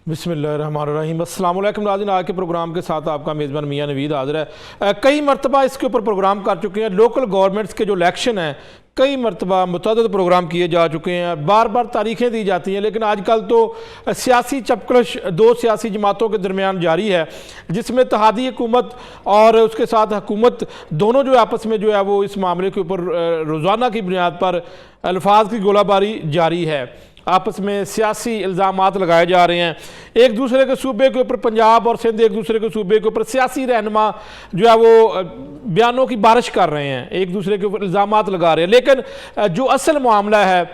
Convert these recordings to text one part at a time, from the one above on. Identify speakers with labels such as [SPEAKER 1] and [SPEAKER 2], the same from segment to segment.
[SPEAKER 1] बिस्मिल्लाहिर्रहमानिर्रहीम। अस्सलाम वालेकुम नाज़रीन, आज के प्रोग्राम के साथ आपका मेज़बान मियां नवीद हाज़िर है। कई मरतबा इसके ऊपर प्रोग्राम कर चुके हैं। लोकल गवर्नमेंट्स के जो इलेक्शन हैं कई मरतबा मुतअद्दिद प्रोग्राम किए जा चुके हैं, बार बार तारीखें दी जाती हैं, लेकिन आजकल तो सियासी चपकलश दो सियासी जमातों के दरमियान जारी है, जिसमें इत्तेहादी हुकूमत और उसके साथ हुकूमत दोनों जो आपस में जो है वो इस मामले के ऊपर रोज़ाना की बुनियाद पर अल्फाज की गोलाबारी जारी है। आपस में सियासी इल्ज़ामात लगाए जा रहे हैं, एक दूसरे के सूबे के ऊपर पंजाब और सिंध एक दूसरे के सूबे के ऊपर सियासी रहनुमा जो है वो बयानों की बारिश कर रहे हैं, एक दूसरे के ऊपर इल्ज़ामात लगा रहे हैं। लेकिन जो असल मामला है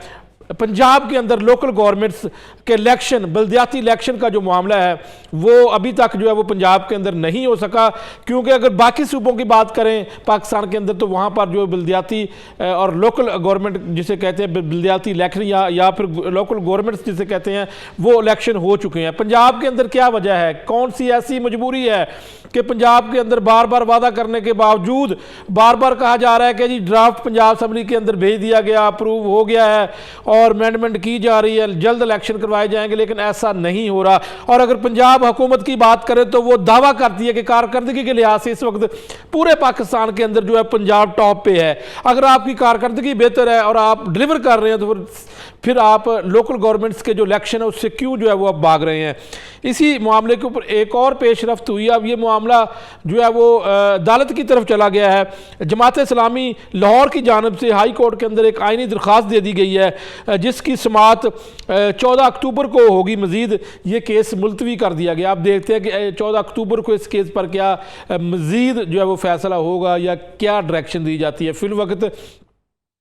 [SPEAKER 1] पंजाब के अंदर लोकल गवर्नमेंट्स के इलेक्शन, बल्दियाती इलेक्शन का जो मामला है वो अभी तक जो है वो पंजाब के अंदर नहीं हो सका, क्योंकि अगर बाकी सूबों की बात करें पाकिस्तान के अंदर तो वहाँ पर जो बल्दियाती और लोकल गवर्नमेंट जिसे कहते हैं बल्दियाती इलेक्शन या फिर लोकल गवर्नमेंट्स जिसे कहते हैं वो इलेक्शन हो चुके हैं। पंजाब के अंदर क्या वजह है, कौन सी ऐसी मजबूरी है कि पंजाब के अंदर बार बार वादा करने के बावजूद बार बार कहा जा रहा है कि जी ड्राफ्ट पंजाब असम्बली के अंदर भेज दिया गया, अप्रूव हो गया है और अमेंडमेंट की जा रही है, जल्द इलेक्शन करवाए जाएंगे, लेकिन ऐसा नहीं हो रहा। और अगर पंजाब हुकूमत की बात करें तो वो दावा करती है कि कारकर्दगी के लिहाज से इस वक्त पूरे पाकिस्तान के अंदर जो है पंजाब टॉप पे है। अगर आपकी कारकर्दगी बेहतर है और आप डिलीवर कर रहे हैं तो फिर आप लोकल गवर्नमेंट्स के जो इलेक्शन है उससे क्यों जो है वो अब भाग रहे हैं। इसी मामले के ऊपर एक और पेशरफ्त हुई। अब ये मामला जो है वो अदालत की तरफ चला गया है। जमात इस्लामी लाहौर की जानिब से हाई कोर्ट के अंदर एक आइनी दरख्वास्त दे दी गई है, जिसकी समाअत 14 अक्टूबर को होगी। मज़ीद ये केस मुलतवी कर दिया गया। आप देखते हैं कि 14 अक्टूबर को इस केस पर क्या मज़ीद जो है वो फैसला होगा या क्या डायरेक्शन दी जाती है। फिल वक्त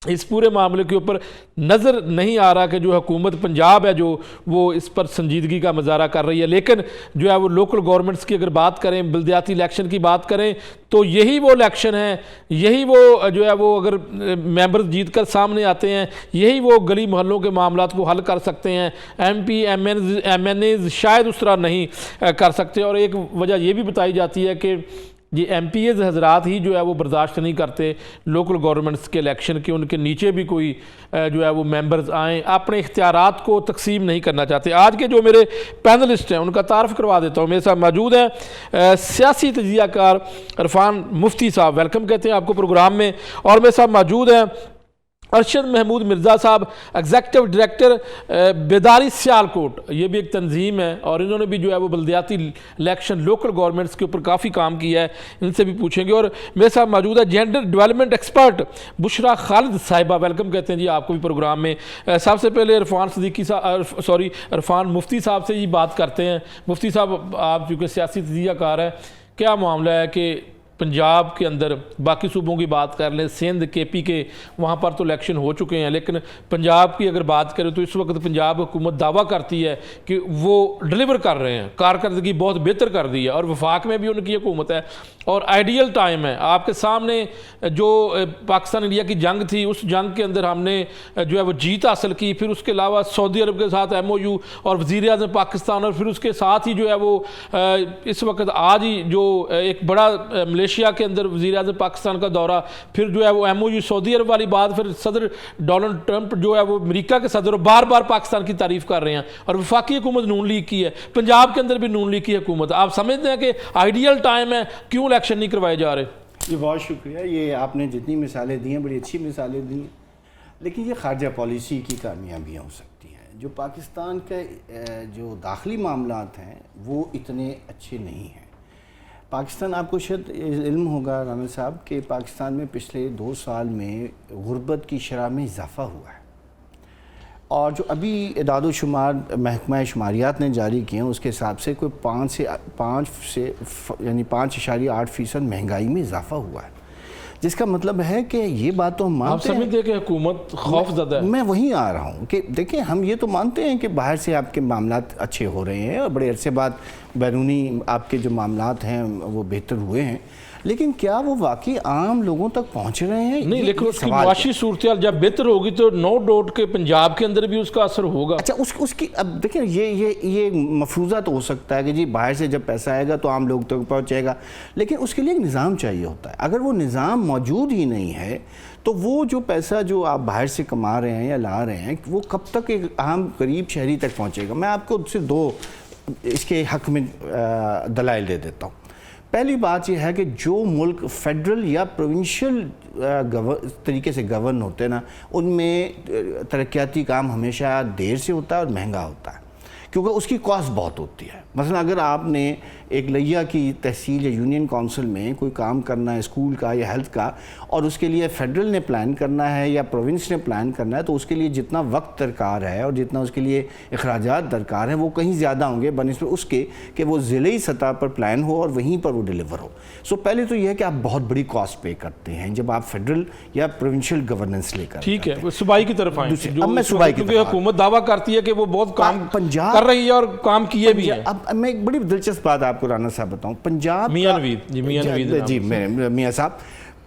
[SPEAKER 1] इस पूरे मामले के ऊपर नज़र नहीं आ रहा कि जो हुकूमत पंजाब है जो वो इस पर संजीदगी का मुजाहरा कर रही है। लेकिन जो है वो लोकल गवर्नमेंट्स की अगर बात करें, बल्दियाती इलेक्शन की बात करें, तो यही वो इलेक्शन है, यही वो जो है वो अगर मेंबर्स जीत कर सामने आते हैं, यही वो गली मोहल्लों के मामलात को हल कर सकते हैं। MP MNAs शायद उस तरह नहीं कर सकते। और एक वजह ये भी बताई जाती है कि ये MPs हजरात ही जो है वो बर्दाश्त नहीं करते लोकल गवर्नमेंट्स के इलेक्शन के, उनके नीचे भी कोई जो है वो मेंबर्स आएँ, अपने इख्तियारात को तकसीम नहीं करना चाहते। आज के जो मेरे पैनलिस्ट हैं उनका तारफ़ करवा देता हूँ। मेरे साथ मौजूद हैं सियासी तजियाकार इरफान मुफ्ती साहब, वेलकम कहते हैं आपको प्रोग्राम में। और मेरे साथ मौजूद हैं अरशद महमूद मिर्ज़ा साहब, एग्जीक्यूटिव डायरेक्टर बेदारी सियालकोट, ये भी एक तंजीम है और इन्होंने भी जो है वो बल्दियाती इलेक्शन लोकल गवर्नमेंट्स के ऊपर काफ़ी काम किया है, इनसे भी पूछेंगे। और मेरे साथ मौजूद है gender development expert Bushra Khalid साहिबा, वेलकम कहते हैं जी आपको भी प्रोग्राम में। सबसे पहले इरफान मुफ्ती साहब से ही बात करते हैं। मुफ्ती साहब, आप चूँकि सियासी तजियाकार हैं, क्या मामला है कि पंजाब के अंदर बाकी सूबों की बात कर लें, सिंध KP के वहाँ पर तो इलेक्शन हो चुके हैं, लेकिन पंजाब की अगर बात करें तो इस वक्त पंजाब हुकूमत दावा करती है कि वो डिलीवर कर रहे हैं, कारकर्दगी बहुत बेहतर कर दी है और वफाक में भी उनकी हुकूमत है और आइडियल टाइम है। आपके सामने जो पाकिस्तान इंडिया की जंग थी, उस जंग के अंदर हमने जो है वो जीत हासिल की, फिर उसके अलावा सऊदी अरब के साथ MOU और वज़ीर-ए-आज़म पाकिस्तान, और फिर उसके साथ ही जो है वो इस वक्त आज ही जो एक बड़ा मलेशिया के अंदर वज़ीर-ए-आज़म पाकिस्तान का दौरा, फिर जो है वो MOU सऊदी अरब वाली बात, फिर सदर डोनाल्ड ट्रंप जो है वो अमेरिका के सदर बार बार पाकिस्तान की तारीफ़ कर रहे हैं और वफाकी हुकूमत नून लीग की है, पंजाब के अंदर भी नून लीग की हुकूमत। आप समझते हैं कि आइडियल टाइम है, क्यों इलेक्शन नहीं करवाए जा रहे?
[SPEAKER 2] जी बहुत शुक्रिया। ये आपने जितनी मिसालें दी हैं बड़ी अच्छी मिसालें दी हैं, लेकिन ये खारजा पॉलिसी की कामयाबियाँ हो सकती हैं। जो पाकिस्तान के जो दाखिली मामलात हैं वो इतने अच्छे नहीं हैं। पाकिस्तान, आपको शायद इल्म होगा राना साहब कि पाकिस्तान में पिछले 2 साल में गुर्बत की शरह में इजाफ़ा हुआ है और जो अभी इदाद शुमार महकमा शुमारियात ने जारी किए हैं उसके हिसाब से कोई 5 यानी 5.8% महंगाई में इजाफ़ा हुआ है, जिसका मतलब है कि ये बात तो हम मानते हैं
[SPEAKER 1] कि हुकूमत खौफज़दा है।
[SPEAKER 2] मैं वहीं आ रहा हूँ कि देखिए, हम ये तो मानते हैं कि बाहर से आपके मामलात अच्छे हो रहे हैं और बड़े अरसे बाद बैरूनी आपके जो मामलात हैं वो बेहतर हुए हैं, लेकिन क्या वो वाकई आम लोगों तक पहुंच रहे हैं?
[SPEAKER 1] नहीं, लेकिन
[SPEAKER 2] ये
[SPEAKER 1] उसकी
[SPEAKER 2] सवाल है।
[SPEAKER 1] मुआशी सूरत जब बेहतर होगी तो नो डाउट के पंजाब के अंदर भी उसका असर होगा।
[SPEAKER 2] अच्छा, उसकी अब देखिए, ये मफरूज़ा तो हो सकता है कि जी बाहर से जब पैसा आएगा तो आम लोग तक पहुंचेगा, लेकिन उसके लिए एक निज़ाम चाहिए होता है। अगर वो निज़ाम मौजूद ही नहीं है तो वो जो पैसा जो आप बाहर से कमा रहे हैं या ला रहे हैं, वो कब तक एक आम गरीब शहरी तक पहुंचेगा? मैं आपको सिर्फ 2 इसके हक में दलाइल दे देता हूँ। पहली बात यह है कि जो मुल्क फेडरल या प्रोविंशियल तरीके से गवर्न होते हैं ना, उनमें तरक्याती काम हमेशा देर से होता है और महंगा होता है, क्योंकि उसकी कॉस्ट बहुत होती है। मसलन अगर आपने एक लिया की तहसील या यूनियन काउंसिल में कोई काम करना है स्कूल का या हेल्थ का, और उसके लिए फेडरल ने प्लान करना है या प्रोविंस ने प्लान करना है, तो उसके लिए जितना वक्त दरकार है और जितना उसके लिए अखराजात दरकार हैं वो कहीं ज़्यादा होंगे बनिस्बत उसके कि वो ज़िले सतह पर प्लान हो और वहीं पर वो डिलीवर हो। सो पहले तो यह है कि आप बहुत बड़ी कॉस्ट पे करते हैं जब आप फेडरल या प्रोविंशियल गवर्नेंस लेकर।
[SPEAKER 1] ठीक है, सूबाई की तरफ आए।
[SPEAKER 2] अब मैं सूबाई की तरफ,
[SPEAKER 1] हुकूमत दावा करती है कि वो बहुत काम
[SPEAKER 2] पंजाब
[SPEAKER 1] कर रही है और काम किए भी हैं।
[SPEAKER 2] अब मैं एक बड़ी दिलचस्प बात आपको राना साहब बताऊं। पंजाब
[SPEAKER 1] मियां नवीद
[SPEAKER 2] जी मेरे मियां साहब,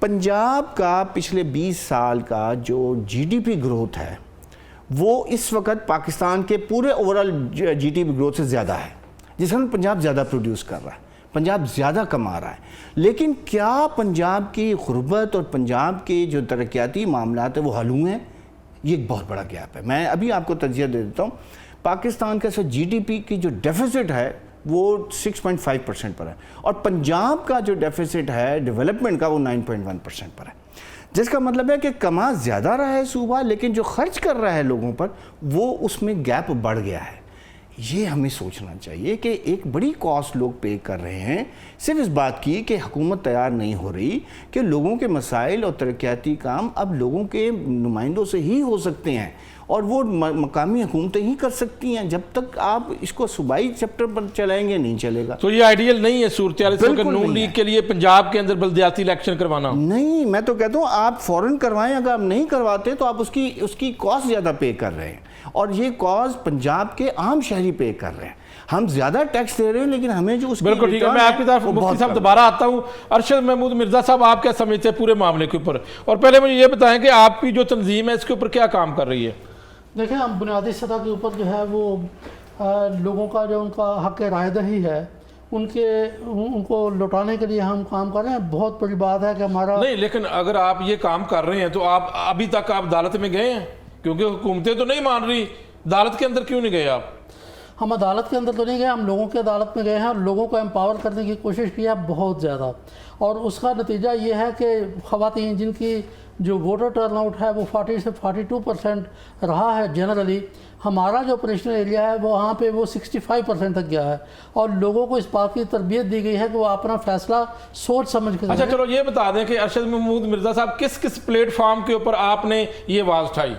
[SPEAKER 2] पंजाब का पिछले 20 साल का जो जीडीपी ग्रोथ है वो इस वक्त पाकिस्तान के पूरे ओवरऑल जीडीपी ग्रोथ से ज़्यादा है, जिसका पंजाब ज़्यादा प्रोड्यूस कर रहा है, पंजाब ज़्यादा कमा रहा है। लेकिन क्या पंजाब की गुर्बत और पंजाब के जो तरक्याती मामलात है वो हल हुए हैं? ये एक बहुत बड़ा गैप है। मैं अभी आपको तज्जिया दे देता हूँ। पाकिस्तान का जीडीपी की जो डेफिसिट है वो 6.5% पर है, और पंजाब का जो डेफिसिट है डेवलपमेंट का वो 9.1% पर है, जिसका मतलब है कि कमा ज़्यादा रहा है सूबा, लेकिन जो खर्च कर रहा है लोगों पर वो उसमें गैप बढ़ गया है। ये हमें सोचना चाहिए कि एक बड़ी कॉस्ट लोग पे कर रहे हैं सिर्फ इस बात की कि हुकूमत तैयार नहीं हो रही कि लोगों के मसाइल और तरक्याती काम अब लोगों के नुमाइंदों से ही हो सकते हैं, और वो मकामी हुकूमतें ही कर सकती हैं। जब तक आप इसको सूबाई चैप्टर पर चलाएंगे नहीं चलेगा।
[SPEAKER 1] तो ये आइडियल नहीं है सूरत नून लीग के लिए पंजाब के अंदर बल्दियाती इलेक्शन करवाना।
[SPEAKER 2] नहीं, मैं तो कहता हूँ आप फौरन करवाएं। अगर आप नहीं करवाते तो आप उसकी कॉस्ट ज़्यादा पे कर रहे हैं, और ये कॉस्ट पंजाब के आम शहरी पे कर रहे हैं। हम ज़्यादा टैक्स दे रहे हैं लेकिन हमें जो उसकी
[SPEAKER 1] बिल्कुल ठीक है। मैं आपकी तरफ मुफ्ती साहब दोबारा आता हूँ। अरशद महमूद मिर्ज़ा साहब, आप क्या समझते हैं पूरे मामले के ऊपर? और पहले मुझे ये बताएं कि आपकी जो तंजीम है इसके ऊपर क्या काम कर रही है?
[SPEAKER 3] देखिए, हम बुनियादी सतह के ऊपर जो है वो लोगों का जो उनका हक राय दही है उनको लौटाने के लिए हम काम कर रहे हैं। बहुत बड़ी बात है कि हमारा
[SPEAKER 1] नहीं, लेकिन अगर आप ये काम कर रहे हैं तो आप अभी तक आप अदालत में गए हैं? क्योंकि हुकूमतें तो नहीं मान रही, अदालत के अंदर क्यों नहीं गए आप?
[SPEAKER 3] हम अदालत के अंदर तो नहीं गए, हम लोगों की अदालत में गए हैं और लोगों को एम्पावर करने की कोशिश की है बहुत ज़्यादा, और उसका नतीजा ये है कि ख़वातीन जिनकी जो वोटर टर्नआउट है वो 40 से 42% रहा है जनरली। हमारा जो ऑपरेशनल एरिया है वहाँ पे वो 65% तक गया है, और लोगों को इस बात की तरबियत दी गई है कि वो अपना फैसला सोच समझ के।
[SPEAKER 1] अच्छा, चलो ये बता दें कि अरशद महमूद मिर्ज़ा साहब, किस किस प्लेटफॉर्म के ऊपर आपने ये आवाज़ उठाई?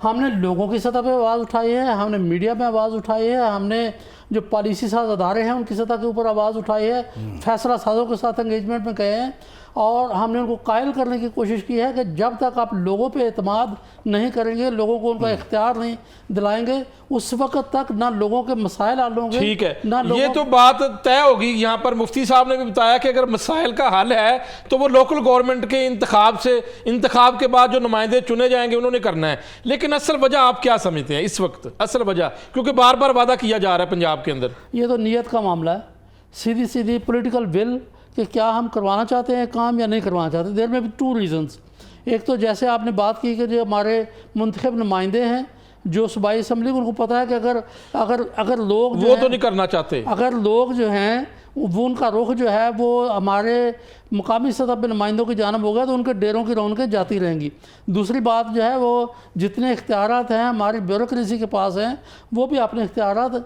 [SPEAKER 3] हमने लोगों की सतह पे आवाज़ उठाई है, हमने मीडिया में आवाज़ उठाई है, हमने जो पॉलिसी साज अदारे हैं उनकी सतह के ऊपर आवाज़ उठाई है, फैसला साजों के साथ एंगेजमेंट में गए हैं, और हमने उनको कायल करने की कोशिश की है कि जब तक आप लोगों पे एतमाद नहीं करेंगे, लोगों को उनका इख्तियार नहीं दिलाएंगे, उस वक्त तक ना लोगों के मसाइल हल होंगे।
[SPEAKER 1] ठीक है,
[SPEAKER 3] ना
[SPEAKER 1] ये तो बात तय होगी। यहाँ पर मुफ्ती साहब ने भी बताया कि अगर मसाइल का हल है तो वो लोकल गवर्नमेंट के इंतखाब के बाद जो नुमाइंदे चुने जाएंगे उन्होंने करना है। लेकिन असल वजह आप क्या समझते हैं इस वक्त? असल वजह, क्योंकि बार बार वादा किया जा रहा है पंजाब के अंदर।
[SPEAKER 3] ये तो नीयत का मामला है, सीधी सीधी पॉलिटिकल विल कि क्या हम करवाना चाहते हैं काम या नहीं करवाना चाहते। देयर में भी 2 रीज़न्स। एक तो जैसे आपने बात की कि जो हमारे मुंतखब नुमाइंदे हैं जो सूबाई असम्बली, उनको पता है कि अगर लोग
[SPEAKER 1] वो तो नहीं करना चाहते,
[SPEAKER 3] अगर लोग जो हैं वो उनका रुख जो है वो हमारे मुकामी सतह पर नुमाइंदों की जानब होगा तो उनके डेरों की रौनकें जाती रहेंगी। दूसरी बात जो है वो जितने इख्तियारात हैं हमारी ब्यूरोक्रेसी के पास हैं वो भी अपने इख्तियारात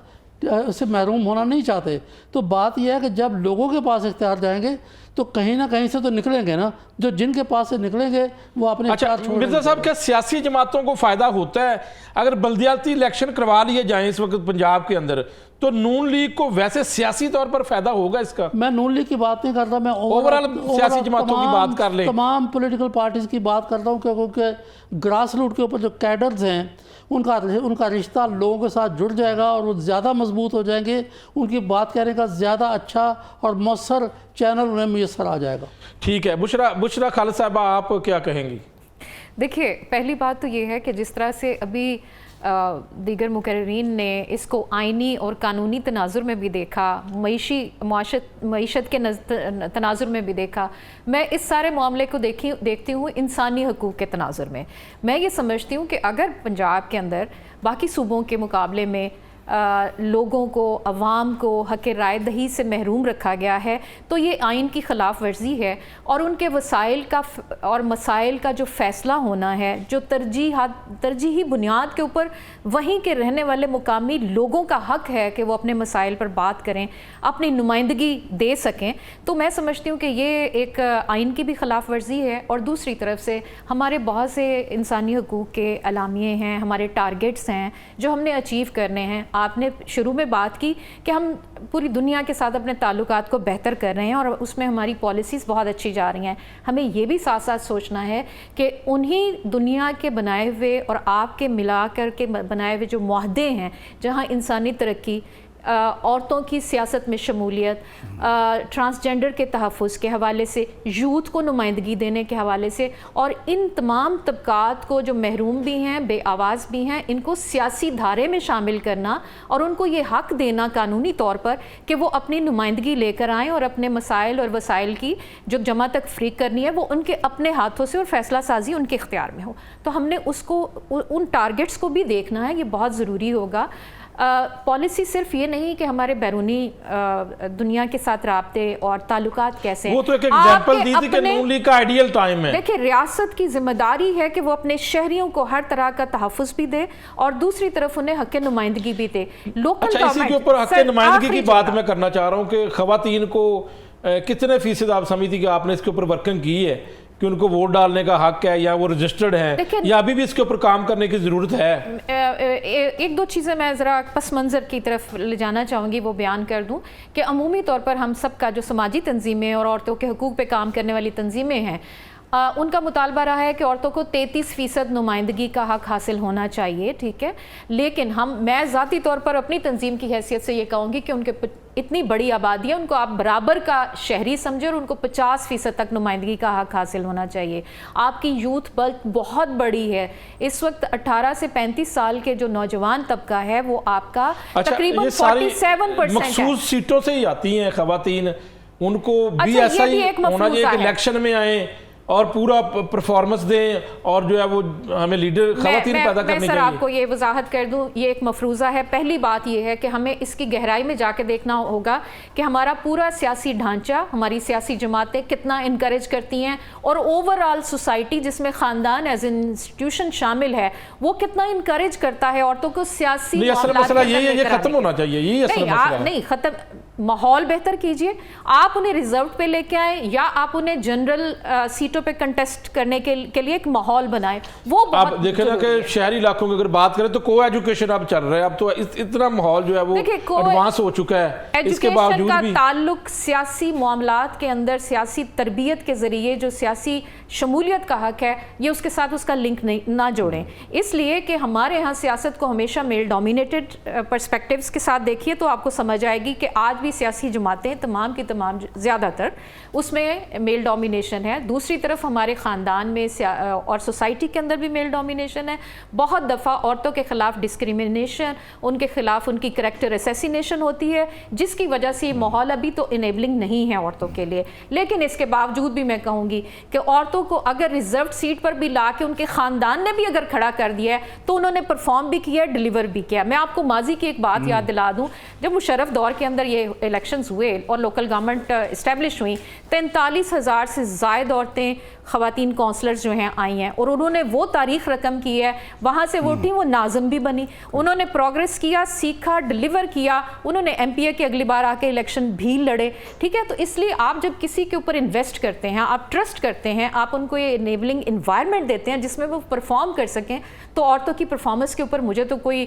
[SPEAKER 3] से महरूम होना नहीं चाहते। तो बात यह है कि जब लोगों के पास इख्तियार जाएंगे तो कहीं ना कहीं से तो निकलेंगे ना, जो जिनके पास से निकलेंगे वो अपने।
[SPEAKER 1] अच्छा मिर्ज़ा साहब, क्या सियासी जमातों को फ़ायदा होता है अगर बल्दियाती इलेक्शन करवा लिए जाएं इस वक्त पंजाब के अंदर? तो नून लीग को वैसे सियासी तौर पर फायदा होगा इसका?
[SPEAKER 3] मैं नून लीग की बात नहीं करता, मैं
[SPEAKER 1] ओवरऑल सियासी जमातों की बात कर लें।
[SPEAKER 3] तमाम पॉलिटिकल पार्टीज की बात करता हूँ, क्योंकि ग्रास रूट के ऊपर जो कैडर्स हैं उनका रिश्ता लोगों के साथ जुड़ जाएगा और वो ज़्यादा मजबूत हो जाएंगे, उनकी बात कहने का ज़्यादा अच्छा और मौसर चैनल उन्हें मुयसर आ जाएगा।
[SPEAKER 1] ठीक है, बुशरा खालिद साहबा, आप क्या कहेंगी?
[SPEAKER 4] देखिए, पहली बात तो ये है कि जिस तरह से अभी दीगर मुकर्रीन ने इसको आइनी और कानूनी तनाजुर में भी देखा, मईशत के तनाजुर में भी देखा, मैं इस सारे मामले को देखती हूँ इंसानी हकूक़ के तनाजुर में। मैं ये समझती हूँ कि अगर पंजाब के अंदर बाकी सूबों के मुकाबले में लोगों को, अवाम को हक़ राय दही से महरूम रखा गया है, तो ये आइन की ख़िलाफ़ वर्जी है और उनके वसाइल का और मसाइल का जो फ़ैसला होना है, जो तरजीही बुनियाद के ऊपर वहीं के रहने वाले मुकामी लोगों का हक़ है कि वो अपने मसाइल पर बात करें, अपनी नुमाइंदगी दे सकें, तो मैं समझती हूँ कि ये एक आइन की भी ख़िलाफ़ वर्जी है। और दूसरी तरफ से हमारे बहुत से इंसानी हकूक़ के अलामिये हैं, हमारे टारगेट्स हैं जो हमने अचीव करने हैं। आपने शुरू में बात की कि हम पूरी दुनिया के साथ अपने ताल्लुकात को बेहतर कर रहे हैं और उसमें हमारी पॉलिसीज़ बहुत अच्छी जा रही हैं। हमें ये भी साथ साथ सोचना है कि उन्हीं दुनिया के बनाए हुए और आपके मिला कर के बनाए हुए जो मुआहदे हैं, जहाँ इंसानी तरक्की, औरतों की सियासत में शमूलियत, ट्रांसजेंडर के तहफ़्फ़ुज़ के हवाले से, यूथ को नुमाइंदगी देने के हवाले से, और इन तमाम तबकात को जो महरूम भी हैं, बे आवाज़ भी हैं, इनको सियासी धारे में शामिल करना और उनको ये हक़ देना कानूनी तौर पर कि वो अपनी नुमाइंदगी लेकर आएँ और अपने मसाइल और वसाइल की जो जमा तक फ़रीक करनी है वो उनके अपने हाथों से और फ़ैसला साजी उनके इख्तियार में हो। तो हमने उसको, उन टारगेट्स को भी देखना है, ये बहुत ज़रूरी होगा। पॉलिसी सिर्फ ये नहीं कि हमारे बैरूनी दुनिया के साथ राब्ते और ताल्लुकात कैसे हैं।
[SPEAKER 1] वो तो एक एग्जांपल दी थी कि नून लीग का आइडियल टाइम है।
[SPEAKER 4] देखिए, रियासत की जिम्मेदारी है कि वो अपने शहरियों को हर तरह का तहफ़्फ़ुज़ भी दे और दूसरी तरफ उन्हें हक़ नुमाइंदगी भी दे। लोकल
[SPEAKER 1] इसी के ऊपर हक़ नुमाइंदगी की बात मैं करना चाह रहा हूँ कि ख़वातीन को कितने फ़ीसद आप समझती कि आपने इसके ऊपर वर्किंग की है कि उनको वोट डालने का हक है, या वो रजिस्टर्ड हैं, या अभी भी इसके ऊपर काम करने की ज़रूरत है?
[SPEAKER 4] एक दो चीज़ें मैं ज़रा पस मंज़र की तरफ ले जाना चाहूँगी, वो बयान कर दूँ कि अमूमी तौर पर हम सब का जो समाजी तंजीमें और औरतों के हकूक़ पे काम करने वाली तंजीमें हैं, उनका मुतालबा रहा है कि औरतों को 33% नुमाइंदगी का हक़ हासिल होना चाहिए, ठीक है। लेकिन मैं ज़ाती तौर पर अपनी तंजीम की हैसियत से ये कहूँगी कि उनके इतनी बड़ी आबादी है, उनको आप बराबर का शहरी समझे और उनको 50% तक नुमाइंदगी का हक़ हासिल होना चाहिए। आपकी यूथ बल्क बहुत बड़ी है, इस वक्त 18 से 35 साल के जो नौजवान तबका है वो आपका तकरीबन 47%
[SPEAKER 1] मखसूस सीटों से ही आती हैं ख़वातीन, उनको भी ऐसा ही होना चाहिए कि इलेक्शन में आए और पूरा परफॉर्मेंस दें और जो है वो हमें लीडर ख़वातीन पैदा करनी चाहिए।
[SPEAKER 4] मैं सर आपको ये वजाहत कर दूं, ये एक मफरूज़ा है। पहली बात ये है कि हमें इसकी गहराई में जाके देखना होगा कि हमारा पूरा सियासी ढांचा, हमारी सियासी जमातें कितना इनकरेज करती हैं और ओवरऑल सोसाइटी जिसमें ख़ानदान एज इंस्टीट्यूशन शामिल है वो कितना इनकरेज करता है औरतों को सियासी।
[SPEAKER 1] ये ख़त्म होना चाहिए, यही असल मसला है।
[SPEAKER 4] नहीं ख़त्म, माहौल बेहतर कीजिए, आप उन्हें रिजर्व पे लेके आए या आप उन्हें जनरल सीटों पे कंटेस्ट करने के लिए एक माहौल बनाए। वो
[SPEAKER 1] आप देखें ना कि शहरी इलाकों की अगर बात करें तो को एजुकेशन अब चल रहा है, अब तो इतना माहौल जो है वो एडवांस हो चुका है। इसके बावजूद भी
[SPEAKER 4] ताल्लुक सियासी मामलात के अंदर सियासी तरबियत के जरिए जो सियासी शमूलियत का हक है, ये उसके साथ उसका लिंक ना जोड़ें। इसलिए कि हमारे यहाँ सियासत को हमेशा मेल डोमिनेटेड पर्सपेक्टिव्स के साथ देखिए तो आपको समझ आएगी कि आज भी सियासी जमातें तमाम की तमाम ज़्यादातर उसमें मेल डोमिनेशन है। दूसरी तरफ हमारे ख़ानदान में और सोसाइटी के अंदर भी मेल डोमिनेशन है। बहुत दफ़ा औरतों के ख़िलाफ़ डिस्क्रिमिनेशन, उनके ख़िलाफ़ उनकी करैक्टर असैसिनेशन होती है, जिसकी वजह से ये माहौल अभी तो इनेबलिंग नहीं है औरतों के लिए। लेकिन इसके बावजूद भी मैं कहूँगी कि औरतों को अगर रिजर्व सीट पर भी ला के उनके ख़ानदान ने भी अगर खड़ा कर दिया है तो उन्होंने परफॉर्म भी किया, डिलीवर भी किया। मैं आपको माजी की एक बात याद दिला दूँ, जब मुशर्रफ दौर के अंदर ये इलेक्शंस हुए और लोकल गवर्नमेंट इस्टेब्लिश हुई, 43,000 से ज़ायद औरतें ख़वातीन काउंसलर्स जो हैं आई हैं और उन्होंने वो तारीख रकम की है, वहाँ से वो टीम वो नाज़िम भी बनी, उन्होंने प्रोग्रेस किया, सीखा, डिलीवर किया, उन्होंने MPA के अगली बार आके इलेक्शन भी लड़े। ठीक है, तो इसलिए आप जब किसी के ऊपर इन्वेस्ट करते हैं, आप ट्रस्ट करते हैं, आप उनको ये इनेबलिंग इन्वायरमेंट देते हैं जिसमें वो परफॉर्म कर सकें, तो औरतों की परफॉर्मेंस के ऊपर मुझे तो कोई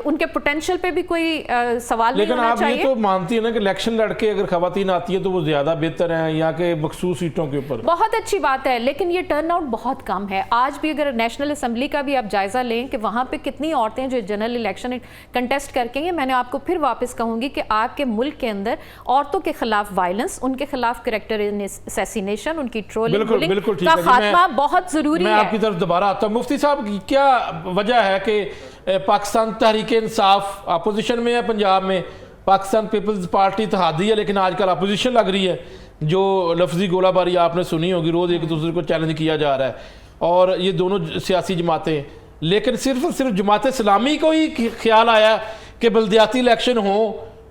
[SPEAKER 4] उनके पोटेंशियल पे भी कोई सवाल नहीं होना चाहिए।
[SPEAKER 1] लेकिन आप ये तो मानती है ना कि इलेक्शन लड़के अगर खवातीन आती है तो वो ज़्यादा बेहतर हैं यहाँ के मखसूस सीटों के ऊपर।
[SPEAKER 4] बहुत अच्छी बात है, लेकिन ये टर्न आउट बहुत कम है। आज भी अगर नेशनल असेंबली का भी आप जायजा लें कि वहाँ पे कितनी औरतें जो जनरल इलेक्शन कंटेस्ट करके हैं, मैंने आपको फिर वापस कहूँगी कि आपके मुल्क के अंदर औरतों के खिलाफ वायलेंस, उनके खिलाफ कैरेक्टर असैसिनेशन, उनकी ट्रोलिंग का खात्मा बहुत ज़रूरी है।
[SPEAKER 1] मैं आपकी तरफ दोबारा आता हूँ। मुफ्ती साहब, क्या वजह है कि पाकिस्तान तहरीक इंसाफ अपोजिशन में है, पंजाब में पाकिस्तान पीपल्स पार्टी इत्तेहादी है, लेकिन आजकल अपोजिशन लग रही है, जो लफ्जी गोलाबारी आपने सुनी होगी, रोज़ एक दूसरे को चैलेंज किया जा रहा है, और ये दोनों सियासी जमातें, लेकिन सिर्फ और सिर्फ जमात इस्लामी को ही ख्याल आया कि बल्दियाती इलेक्शन हो,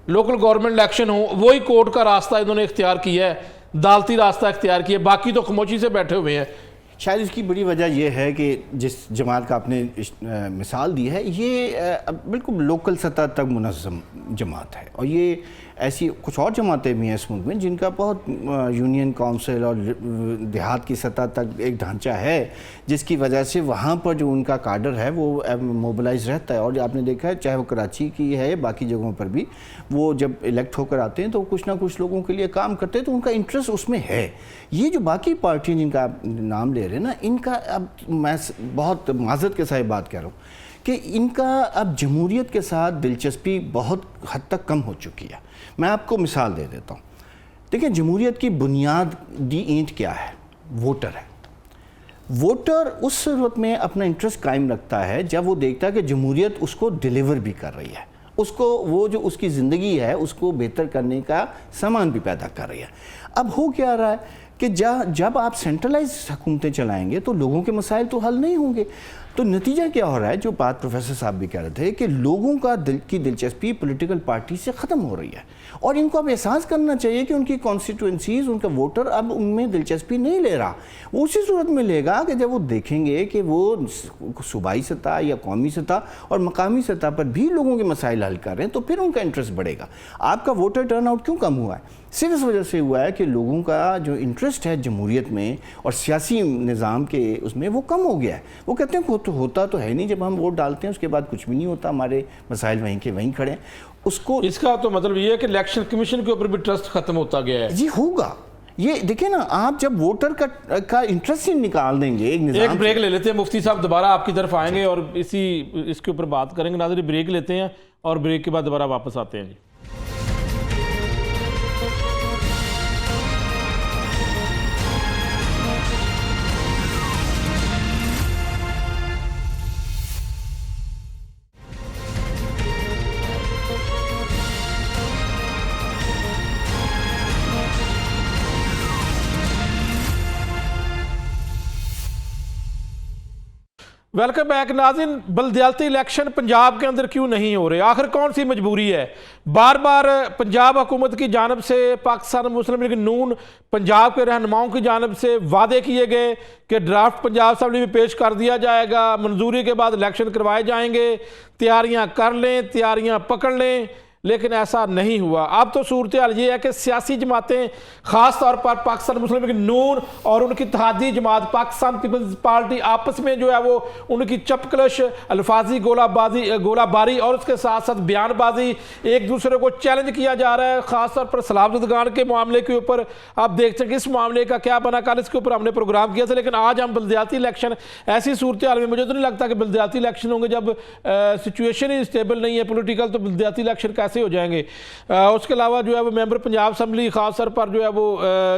[SPEAKER 1] लोकल गवर्नमेंट इलेक्शन हो, वही कोर्ट का रास्ता इन्होंने इख्तियार किया है, अदालती रास्ता इख्तियार किया, बाकी तो खामोशी से बैठे हुए हैं।
[SPEAKER 2] शायद इसकी बड़ी वजह यह है कि जिस जमात का आपने मिसाल दी है, ये बिल्कुल लोकल सतह तक मुनज़्ज़म जमात है, और ये ऐसी कुछ और जमातें भी हैं इस मुल्क में जिनका बहुत यूनियन काउंसिल और देहात की सतह तक एक ढांचा है, जिसकी वजह से वहाँ पर जो उनका काडर है वो मोबिलाइज रहता है। और आपने देखा है, चाहे वो कराची की है, बाकी जगहों पर भी, वो जब इलेक्ट होकर आते हैं तो कुछ ना कुछ लोगों के लिए काम करते हैं, तो उनका इंटरेस्ट उसमें है। ये जो बाकी पार्टियाँ जिनका आप नाम ले रहे हैं ना, इनका अब मैं बहुत माज़रत के साथ बात कर रहा हूँ कि इनका अब जमहूरियत के साथ दिलचस्पी बहुत हद तक कम हो चुकी है। मैं आपको मिसाल दे देता हूँ। देखिए, जमहूरियत की बुनियादी ईंट क्या है? वोटर है। वोटर उस सूरत में अपना इंटरेस्ट कायम रखता है जब वो देखता है कि जमहूरियत उसको डिलीवर भी कर रही है, उसको वो जो उसकी ज़िंदगी है उसको बेहतर करने का सामान भी पैदा कर रही है। अब हो क्या रहा है कि जब आप सेंट्रलाइज हुकूमतें चलाएंगे तो लोगों के मसाइल तो हल नहीं होंगे। तो नतीजा क्या हो रहा है, जो बात प्रोफेसर साहब भी कह रहे थे, कि लोगों का की दिलचस्पी पॉलिटिकल पार्टी से ख़त्म हो रही है, और इनको अब एहसास करना चाहिए कि उनकी कॉन्स्टिट्यूंसीज़, उनका वोटर अब उनमें दिलचस्पी नहीं ले रहा। वो उसी सूरत में लेगा कि जब वो देखेंगे कि वो सूबाई सतह या कौमी सतह और मकामी सतह पर भी लोगों के मसाइल हल कर रहे हैं, तो फिर उनका इंटरेस्ट बढ़ेगा। आपका वोटर टर्न आउट क्यों कम हुआ है? सिर्फ इस वजह से हुआ है कि लोगों का जो इंटरेस्ट है जमहूरियत में और सियासी निज़ाम के उसमें, वो कम हो गया है। वो कहते हैं तो होता तो है नहीं, जब हम वोट डालते हैं उसके बाद कुछ भी नहीं होता, हमारे मसाइल वहीं के वहीं खड़े हैं। उसको, इसका
[SPEAKER 1] तो मतलब ये है कि इलेक्शन कमीशन के ऊपर भी ट्रस्ट खत्म होता गया है।
[SPEAKER 2] जी होगा। ये देखिए ना, आप जब वोटर का इंटरेस्ट ही निकाल देंगे
[SPEAKER 1] एक ब्रेक ले लेते हैं। मुफ्ती साहब दोबारा आपकी तरफ आएंगे और इसके ऊपर बात करेंगे। नाज़रीन, ब्रेक लेते हैं और ब्रेक के बाद दोबारा वापस आते हैं जी। Welcome back. नाज़रीन, बल्दियाती इलेक्शन पंजाब के अंदर क्यों नहीं हो रहे? आखिर कौन सी मजबूरी है? बार बार पंजाब हुकूमत की जानब से, पाकिस्तान मुस्लिम लीग नून पंजाब के रहनुमाओं की जानब से वादे किए गए कि ड्राफ्ट पंजाब असेंबली में पेश कर दिया जाएगा, मंजूरी के बाद इलेक्शन करवाए जाएंगे, तैयारियां कर लें, तैयारियां पकड़ लें, लेकिन ऐसा नहीं हुआ। अब तो सूरत हाल ये है कि सियासी जमातें, ख़ास तौर पर पाकिस्तान मुस्लिम लीग नून और उनकी इत्तेहादी जमात पाकिस्तान पीपल्स पार्टी, आपस में जो है वो उनकी चपकलश, अल्फाजी गोलाबारी और उसके साथ साथ बयानबाजी, एक दूसरे को चैलेंज किया जा रहा है। ख़ास तौर पर सलामतगान के मामले के ऊपर आप देखते हैं कि इस मामले का क्या बना। कल इसके ऊपर हमने प्रोग्राम किया था, लेकिन आज हम बल्दियाती इलेक्शन, ऐसी सूरत हाल में मुझे तो नहीं लगता कि बल्दियाती इलेक्शन होंगे जब सिचुएशन ही स्टेबल नहीं है पोलिटिकल, तो बल्दियाती इलेक्शन कैसे हो जाएंगे? उसके अलावा जो है वो मेंबर पंजाब असेंबली खास तौर पर जो है वो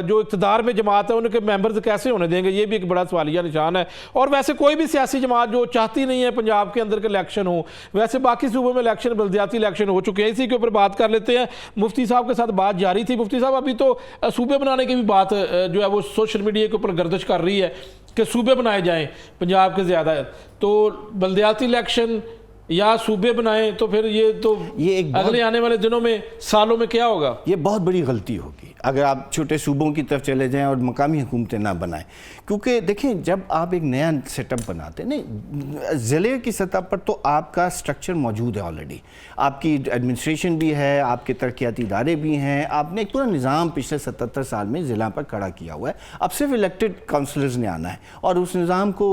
[SPEAKER 1] जो इक़्तिदार में जमात है उनके मेंबर्स कैसे होने देंगे, ये भी एक बड़ा सवालिया निशान है। और वैसे कोई भी सियासी जमात जो चाहती नहीं है पंजाब के अंदर के इलेक्शन हो, वैसे बाकी सूबों में इलेक्शन, बल्दियाती इलेक्शन हो चुके हैं। इसी के ऊपर बात कर लेते हैं। मुफ्ती साहब के साथ बात जारी थी। मुफ्ती साहब, अभी तो सूबे बनाने की भी बात जो है वो सोशल मीडिया के ऊपर गर्दिश कर रही है कि सूबे बनाए जाएँ पंजाब के ज़्यादा, तो बल्दियाती इलेक्शन या सूबे बनाएं, तो फिर ये तो
[SPEAKER 2] ये एक
[SPEAKER 1] अगले आने वाले दिनों में, सालों में क्या होगा?
[SPEAKER 2] ये बहुत बड़ी गलती होगी अगर आप छोटे सूबों की तरफ चले जाएं और मकामी हुकूमतें ना बनाएं। क्योंकि देखें, जब आप एक नया सेटअप बनाते हैं, नहीं, ज़िले की सतह पर तो आपका स्ट्रक्चर मौजूद है ऑलरेडी, आपकी एडमिनिस्ट्रेशन भी है, आपके तरक्याती इदारे भी हैं, आपने एक पूरा निज़ाम पिछले 77 साल में ज़िला पर खड़ा किया हुआ है। अब सिर्फ इलेक्टेड काउंसलर्स ने आना है और उस निज़ाम को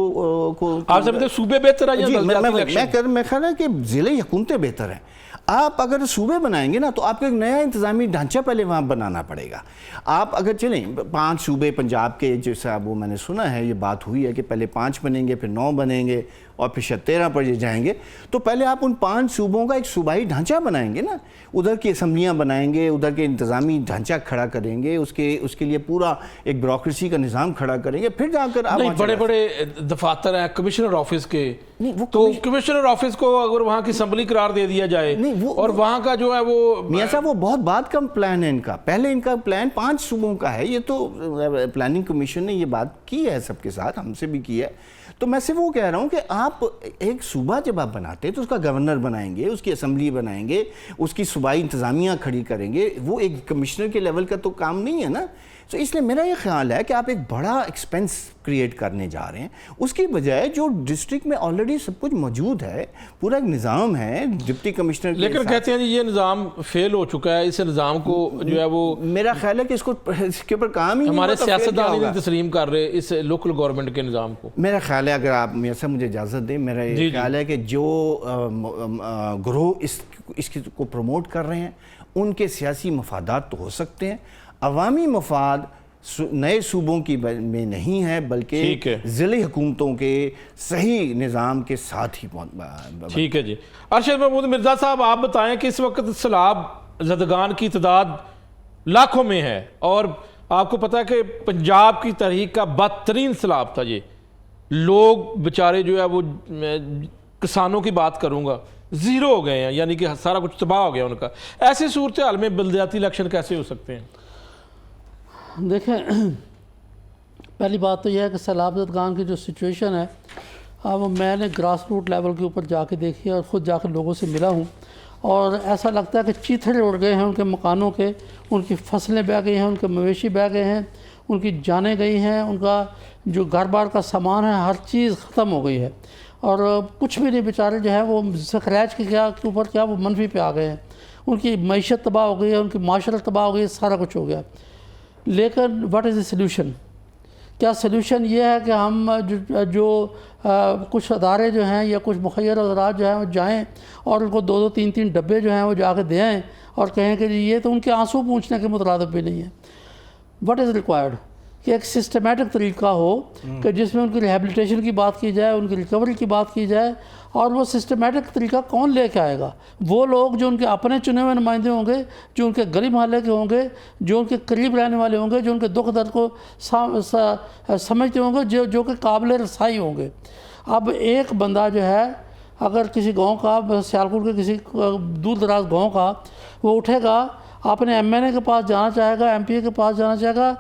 [SPEAKER 1] आप समझते हैं सूबे बेहतर है या
[SPEAKER 2] जी,
[SPEAKER 1] बलदियाती इलेक्शन?
[SPEAKER 2] मैं ख्याल है कि ज़िले हुकूमतें बेहतर हैं। आप अगर सूबे बनाएंगे ना तो आपको एक नया इंतज़ामी ढांचा पहले वहाँ बनाना पड़ेगा। आप अगर चलें 5 सूबे पंजाब के, जैसा वो मैंने सुना है, ये बात हुई है कि पहले 5 बनेंगे, फिर 9 बनेंगे और फिर 13 पर ये जाएंगे, तो पहले आप उन 5 सूबों का एक सूबाई ढांचा बनाएंगे ना, उधर की असम्बलियाँ बनाएंगे, उधर के इंतज़ामी ढांचा खड़ा करेंगे, उसके लिए पूरा एक ब्यूरोक्रेसी का निज़ाम खड़ा करेंगे, फिर जाकर आप
[SPEAKER 1] नहीं, बड़े बड़े दफातर हैं कमिश्नर ऑफिस के,
[SPEAKER 2] नहीं, वो
[SPEAKER 1] तो कमिश्नर ऑफिस को अगर वहाँ की असम्बली करार दे दिया जाए, और वहाँ का जो है वो
[SPEAKER 2] मियाँ साहब, वो बहुत बाद का प्लान है इनका। पहले इनका प्लान 5 सूबों का है। ये तो प्लानिंग कमीशन ने ये बात की है सबके साथ, हमसे भी की है। तो मैं सिर्फ वो कह रहा हूँ कि आप एक सूबा जब आप बनाते हैं तो उसका गवर्नर बनाएंगे, उसकी असम्बली बनाएंगे, उसकी सूबाई इंतज़ामिया खड़ी करेंगे। वो एक कमिश्नर के लेवल का तो काम नहीं है ना। तो इसलिए मेरा ये ख्याल है कि आप एक बड़ा एक्सपेंस क्रिएट करने जा रहे हैं, उसकी बजाय जो डिस्ट्रिक्ट में ऑलरेडी सब कुछ मौजूद है, पूरा एक निज़ाम है डिप्टी कमिश्नर।
[SPEAKER 1] लेकिन कहते हैं जी ये निज़ाम फेल हो चुका है, इस निज़ाम को जो है वो,
[SPEAKER 2] मेरा ख्याल है कि इसके ऊपर काम ही
[SPEAKER 1] हमारे
[SPEAKER 2] नहीं,
[SPEAKER 1] सियासतदान नहीं तस्लीम कर रहे इस लोकल गवर्नमेंट के निज़ाम को।
[SPEAKER 2] मेरा ख्याल है, अगर आप मेरे से मुझे इजाज़त दें, मेरा ये ख्याल है कि जो ग्रोह इसको को प्रमोट कर रहे हैं, उनके सियासी मफादात तो हो सकते हैं, अवामी मफाद नए सूबों की में नहीं है, बल्कि ज़िले हुकूमतों के सही निज़ाम के साथ ही।
[SPEAKER 1] ठीक है जी। अरशद महमूद मिर्ज़ा साहब, आप बताएं कि इस वक्त सैलाब ज़दगान की तादाद लाखों में है, और आपको पता है कि पंजाब की तहरीक का बदतरीन सैलाब था ये। लोग बेचारे जो है वो, किसानों की बात करूँगा, ज़ीरो हो गए हैं, यानी कि सारा कुछ तबाह हो गया उनका। ऐसी सूरत हाल में बलदियाती इलेक्शन कैसे हो सकते हैं?
[SPEAKER 3] देखें, पहली बात तो यह है कि सैलाब ज़दगान की जो सिचुएशन है, अब मैंने ग्रास रूट लेवल के ऊपर जाके देखी है और ख़ुद जाकर लोगों से मिला हूँ, और ऐसा लगता है कि चीथड़े उड़ गए हैं उनके मकानों के, उनकी फसलें बह गई हैं, उनके मवेशी बह गए हैं, उनकी जानें गई हैं, उनका जो घर बार का सामान है हर चीज़ ख़त्म हो गई है, और कुछ भी नहीं, बेचारे जो है वो ख़राज के ऊपर क्या वो मनफी पे आ गए हैं। उनकी मईशत तबाह हो गई है, उनकी माशरत तबाह हो गई है, सारा कुछ हो गया। लेकिन व्हाट इज़ द सल्यूशन? क्या सल्यूशन ये है कि हम जो कुछ अदारे जो हैं या कुछ मुखैर अदराज जो हैं वो जाएँ और उनको 2-2, 3-3 डब्बे जो हैं वो जाके दे आएँ और कहें कि ये तो उनके आंसू पूंछने के मुतरादिफ भी नहीं है। व्हाट इज़ रिक्वायर्ड कि एक सिस्टमेटिक तरीका हो कि जिसमें उनकी रिहेबिलिटेशन की बात की जाए, उनकी रिकवरी की बात की जाए, और वो सिस्टमेटिक तरीका कौन लेके आएगा? वो लोग जो उनके अपने चुने हुए नुमाइंदे होंगे, जो उनके गरीब मोहल्ले के होंगे, जो उनके करीब रहने वाले होंगे, जो उनके दुख दर्द को समझते होंगे, जो कि काबिल रसाई होंगे। अब एक बंदा जो है, अगर किसी गांव का, सियालकोट के किसी दूर दराज गांव का, वो उठेगा, आपने एमएनए के पास जाना चाहेगा, एमपीए के पास जाना चाहेगा,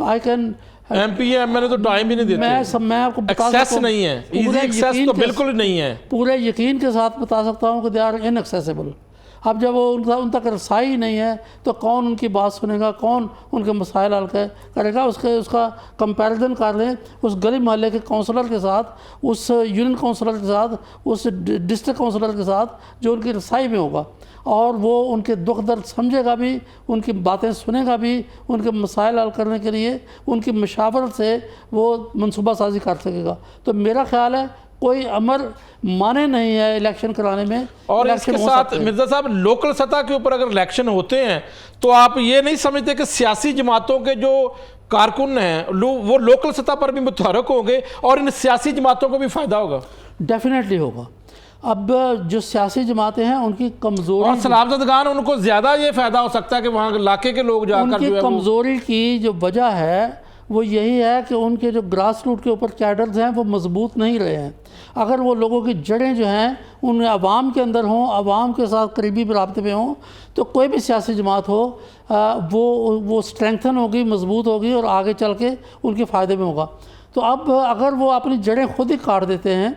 [SPEAKER 3] आई कैन
[SPEAKER 1] एमपी एमएलए तो टाइम ही नहीं देते।
[SPEAKER 3] मैं आपको बता सकता
[SPEAKER 1] एक्सेस नहीं है, इजी एक्सेस तो बिल्कुल नहीं है।
[SPEAKER 3] पूरे यकीन के साथ बता सकता हूँ कि दे आर इनएक्सेसिबल। अब जब वो उन तक रसाई नहीं है तो कौन उनकी बात सुनेगा, कौन उनके मसाइल हल करेगा? उसका कंपैरिजन कर लें उस गरीब मोहल्ले के काउंसलर के साथ, उस यूनियन काउंसलर के साथ, उस डिस्ट्रिक्ट काउंसलर के साथ जो उनकी रसाई में होगा, और वो उनके दुख दर्द समझेगा भी, उनकी बातें सुनेगा भी, उनके मसाइल हल करने के लिए उनकी मशावरत से वो मनसूबा साजी कर सकेगा। तो मेरा ख्याल है कोई अमर माने नहीं है इलेक्शन कराने में।
[SPEAKER 1] और इसके साथ मिर्ज़ा साहब, लोकल सतह के ऊपर अगर इलेक्शन होते हैं तो आप ये नहीं समझते कि सियासी जमातों के जो कारकुन हैं वो लोकल सतह पर भी मुतहरक होंगे और इन सियासी जमातों को भी फ़ायदा होगा?
[SPEAKER 3] डेफिनेटली होगा। अब जो सियासी जमातें हैं उनकी कमज़ोरी,
[SPEAKER 1] और सैलाब ज़दगान उनको ज़्यादा ये फ़ायदा हो सकता है कि वहाँ इलाके के लोग जाकर
[SPEAKER 3] उनकी
[SPEAKER 1] जो है
[SPEAKER 3] कमज़ोरी की जो वजह है वो यही है कि उनके जो ग्रास रूट के ऊपर कैडर्स हैं वो मजबूत नहीं रहे हैं। अगर वो लोगों की जड़ें जो हैं उन आवाम के अंदर हों, आवाम के साथ करीबी राब्ते में हों, तो कोई भी सियासी जमात हो वो स्ट्रेंथन होगी, मजबूत होगी और आगे चल के उनके फ़ायदे में होगा। तो अब अगर वो अपनी जड़ें खुद ही काट देते हैं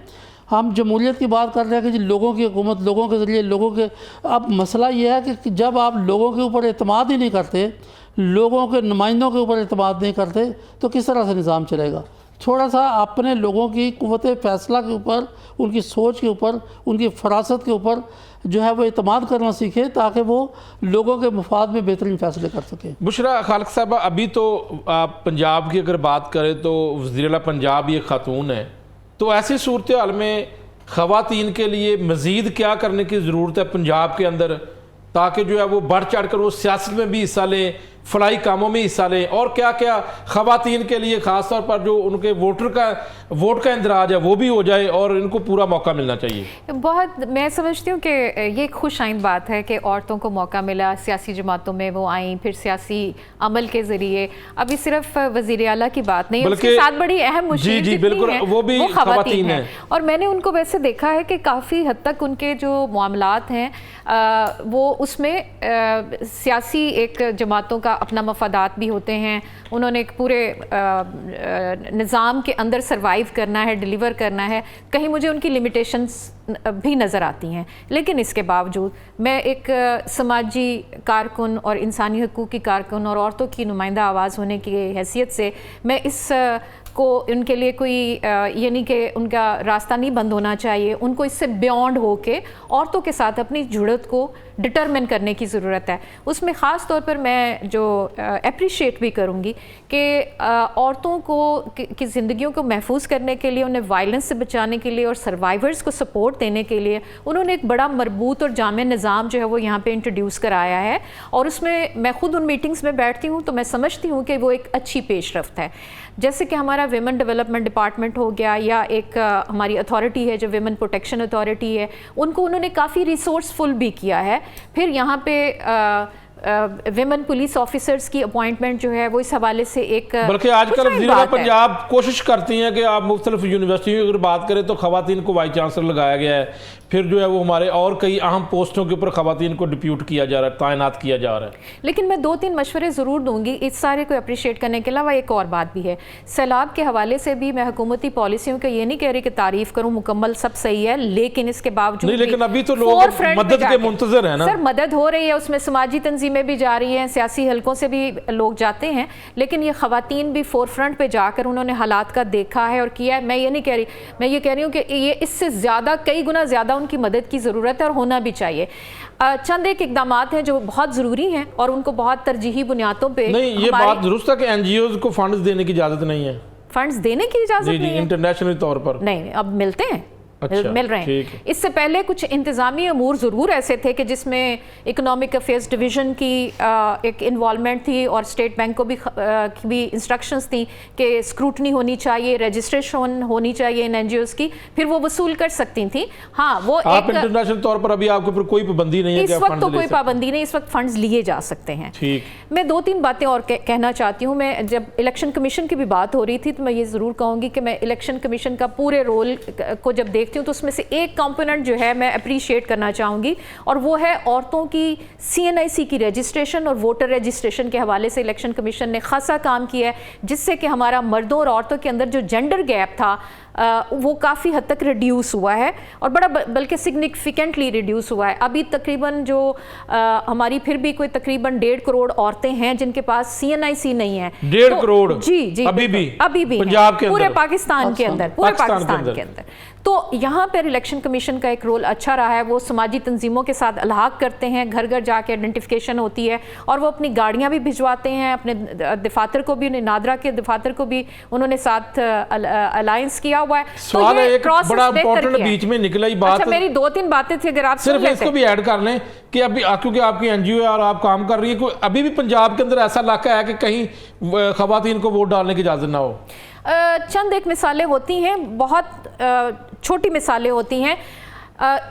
[SPEAKER 3] हम जमहूरियत की बात कर रहे हैं कि जी लोगों की हुकूमत, लोगों के ज़रिए लोगों के। अब मसला ये है कि जब आप लोगों के ऊपर एतमाद ही नहीं करते, लोगों के नुमाइंदों के ऊपर एतमाद नहीं करते, तो किस तरह से निज़ाम चलेगा। थोड़ा सा अपने लोगों की क़ुव्वत फ़ैसला के ऊपर, उनकी सोच के ऊपर, उनकी फरासत के ऊपर जो है वो एतमाद करना सीखे, ताकि वो लोगों के मफाद में बेहतरीन फ़ैसले कर सकें।
[SPEAKER 1] बुशरा खालिक साहबा, अभी तो आप पंजाब की अगर बात करें तो वज़ीर आला पंजाब ये खातून है, तो ऐसी सूरत हाल में ख़वातीन के लिए मज़ीद क्या करने की ज़रूरत है पंजाब के अंदर, ताकि जो है वो बढ़ चढ़ कर वो सियासत में भी हिस्सा लें, फलाई कामों में हिस्सा लें, और क्या क्या ख़वातीन के लिए ख़ास तौर पर जो उनके वोट का इंदराज है वो भी हो जाए और इनको पूरा मौका मिलना चाहिए।
[SPEAKER 4] बहुत, मैं समझती हूँ कि ये खुश आइंद बात है कि औरतों को मौका मिला, सियासी जमातों में वो आई, फिर सियासी अमल के ज़रिए। अभी सिर्फ वज़ीर आला की बात नहीं, उसके साथ बड़ी अहम मुश्किल
[SPEAKER 1] जी बिल्कुल, वो भी ख़वातीन हैं।
[SPEAKER 4] और मैंने उनको वैसे देखा है कि काफ़ी हद तक उनके जो मामलात हैं वो उसमें सियासी एक जमातों का अपना मफादात भी होते हैं। उन्होंने एक पूरे निज़ाम के अंदर सरवाइव करना है, डिलीवर करना है। कहीं मुझे उनकी लिमिटेशंस भी नज़र आती हैं, लेकिन इसके बावजूद मैं एक समाजी कारकुन और इंसानी हकूक़ की कारकुन और औरतों की नुमाइंदा आवाज़ होने की हैसियत से मैं इस को उनके लिए कोई ये नहीं कि उनका रास्ता नहीं बंद होना चाहिए, उनको इससे बियॉन्ड होके औरतों के साथ अपनी जुड़त को डिटरमिन करने की ज़रूरत है। उसमें ख़ास तौर पर मैं जो अप्रिशिएट भी करूँगी कि औरतों को की ज़िंदगियों को महफूज करने के लिए, उन्हें वायलेंस से बचाने के लिए और सर्वाइवर्स को सपोर्ट देने के लिए उन्होंने एक बड़ा मरबूत और जामे निज़ाम जो है वो यहाँ पे इंट्रोड्यूस कराया है। और उसमें मैं ख़ुद उन मीटिंग्स में बैठती हूँ तो मैं समझती हूँ कि वो एक अच्छी पेशरफ्त है। जैसे कि हमारा विमेन डेवलपमेंट डिपार्टमेंट हो गया, या एक हमारी अथॉरिटी है जो विमेन प्रोटेक्शन अथॉरिटी है, उनको उन्होंने काफ़ी रिसोर्सफुल भी किया है। फिर यहाँ पे विमेन पुलिस ऑफिसर्स की अपॉइंटमेंट जो है वो इस हवाले से एक,
[SPEAKER 1] बल्कि आजकल वज़ीर आला पंजाब कोशिश करती हैं कि आप मुख्तलिफ यूनिवर्सिटियों की अगर बात करें तो ख़वातीन को वाइस चांसलर लगाया गया है, फिर जो है वो हमारे और कई अहम पोस्टों के ऊपर ख़वातीन को डिप्यूट किया जा रहा है, तैनात किया जा रहा है।
[SPEAKER 4] लेकिन मैं 2-3 मशवरे ज़रूर दूंगी इस सारे को अप्रिशिएट करने के अलावा। एक और बात भी है, सैलाब के हवाले से भी मैं हुकूमती पॉलिसियों को ये नहीं कह रही कि तारीफ़ करूँ, मुकम्मल सब सही है, लेकिन इसके बावजूद
[SPEAKER 1] नहीं, लेकिन अभी तो लोग मदद के मुंतज़िर हैं ना
[SPEAKER 4] सर। मदद हो रही है, उसमें समाजी तंजीमें भी जा रही हैं, सियासी हलकों से भी लोग जाते हैं, लेकिन ये ख़वातीन भी फोर फ्रंट पे जाकर उन्होंने हालात का देखा है और किया है। मैं ये नहीं कह रही, मैं ये कह रही हूँ कि ये इससे ज़्यादा, कई गुना ज़्यादा उनकी मदद की ज़रूरत है और होना भी चाहिए। चंद एक इक़दामात हैं जो बहुत ज़रूरी हैं और उनको बहुत तरजीही बुनियादों पे।
[SPEAKER 1] नहीं, ये बात दुरुस्त है कि एनजीओज़ को फंड्स देने की इजाज़त नहीं है,
[SPEAKER 4] फंड्स देने की इजाज़त नहीं है
[SPEAKER 1] इंटरनेशनल तौर पर नहीं,
[SPEAKER 4] अब मिलते हैं।
[SPEAKER 1] अच्छा,
[SPEAKER 4] मिल रहे हैं। इससे पहले कुछ इंतज़ामी अमूर ज़रूर ऐसे थे कि जिसमें इकोनॉमिक अफेयर्स डिवीज़न की एक इन्वॉल्वमेंट थी और स्टेट बैंक को भी इंस्ट्रक्शंस थी कि स्क्रूटनी होनी चाहिए, रजिस्ट्रेशन होनी चाहिए इन एनजीओज़ की, फिर वो वसूल कर सकती थी। हाँ, वो
[SPEAKER 1] आप इंटरनेशनल तौर पर अभी आपके ऊपर कोई पाबंदी नहीं है?
[SPEAKER 4] इस वक्त तो कोई पाबंदी नहीं, इस वक्त फंड्स लिए जा सकते हैं।
[SPEAKER 1] ठीक।
[SPEAKER 4] मैं 2-3 बातें और कहना चाहती हूँ। मैं जब इलेक्शन कमीशन की भी बात हो रही थी तो मैं ये ज़रूर कहूँगी कि मैं इलेक्शन कमीशन का पूरे रोल को जब देखती हूँ तो उसमें से एक कंपोनेंट जो है मैं अप्रिशिएट करना चाहूँगी, और वो है औरतों की CNIC की रजिस्ट्रेशन और वोटर रजिस्ट्रेशन के हवाले से इलेक्शन कमीशन ने खासा काम किया है, जिससे कि हमारा मर्दों और औरतों के अंदर जो जेंडर गैप था वो काफ़ी हद तक रिड्यूस हुआ है और बड़ा बल्कि सिग्निफिकेंटली रिड्यूस हुआ है। अभी तकरीबन जो हमारी फिर भी कोई तकरीबन 1.5 करोड़ औरतें हैं जिनके पास CNIC नहीं है।
[SPEAKER 1] 1.5 करोड़?
[SPEAKER 4] जी
[SPEAKER 1] अभी भी
[SPEAKER 4] पंजाब के पूरे पाकिस्तान के अंदर, पूरे पाकिस्तान के अंदर। तो यहाँ पर इलेक्शन कमीशन का एक रोल अच्छा रहा है। वो समाजी तंजीमों के साथ अलहाक करते हैं, घर घर जाके आइडेंटिफिकेशन होती है और वो अपनी गाड़ियाँ भी भिजवाते हैं, अपने दफातर को भी, नादरा के दफातर को भी उन्होंने साथ अलायंस किया हुआ है।
[SPEAKER 1] सवाल है एक बड़ा इंपॉर्टेंट बीच में निकला ही बात।
[SPEAKER 4] अच्छा, मेरी 2-3 बातें थी, अगर आप
[SPEAKER 1] सिर्फ इसको भी ऐड कर लें कि अभी क्योंकि आपकी एनजीओ है और आप काम कर रही है, कोई अभी भी पंजाब के अंदर ऐसा इलाका है कि कहीं खवातीन को वोट डालने की इजाज़त ना हो?
[SPEAKER 4] चंद एक मिसालें होती हैं, बहुत छोटी मिसालें होती हैं,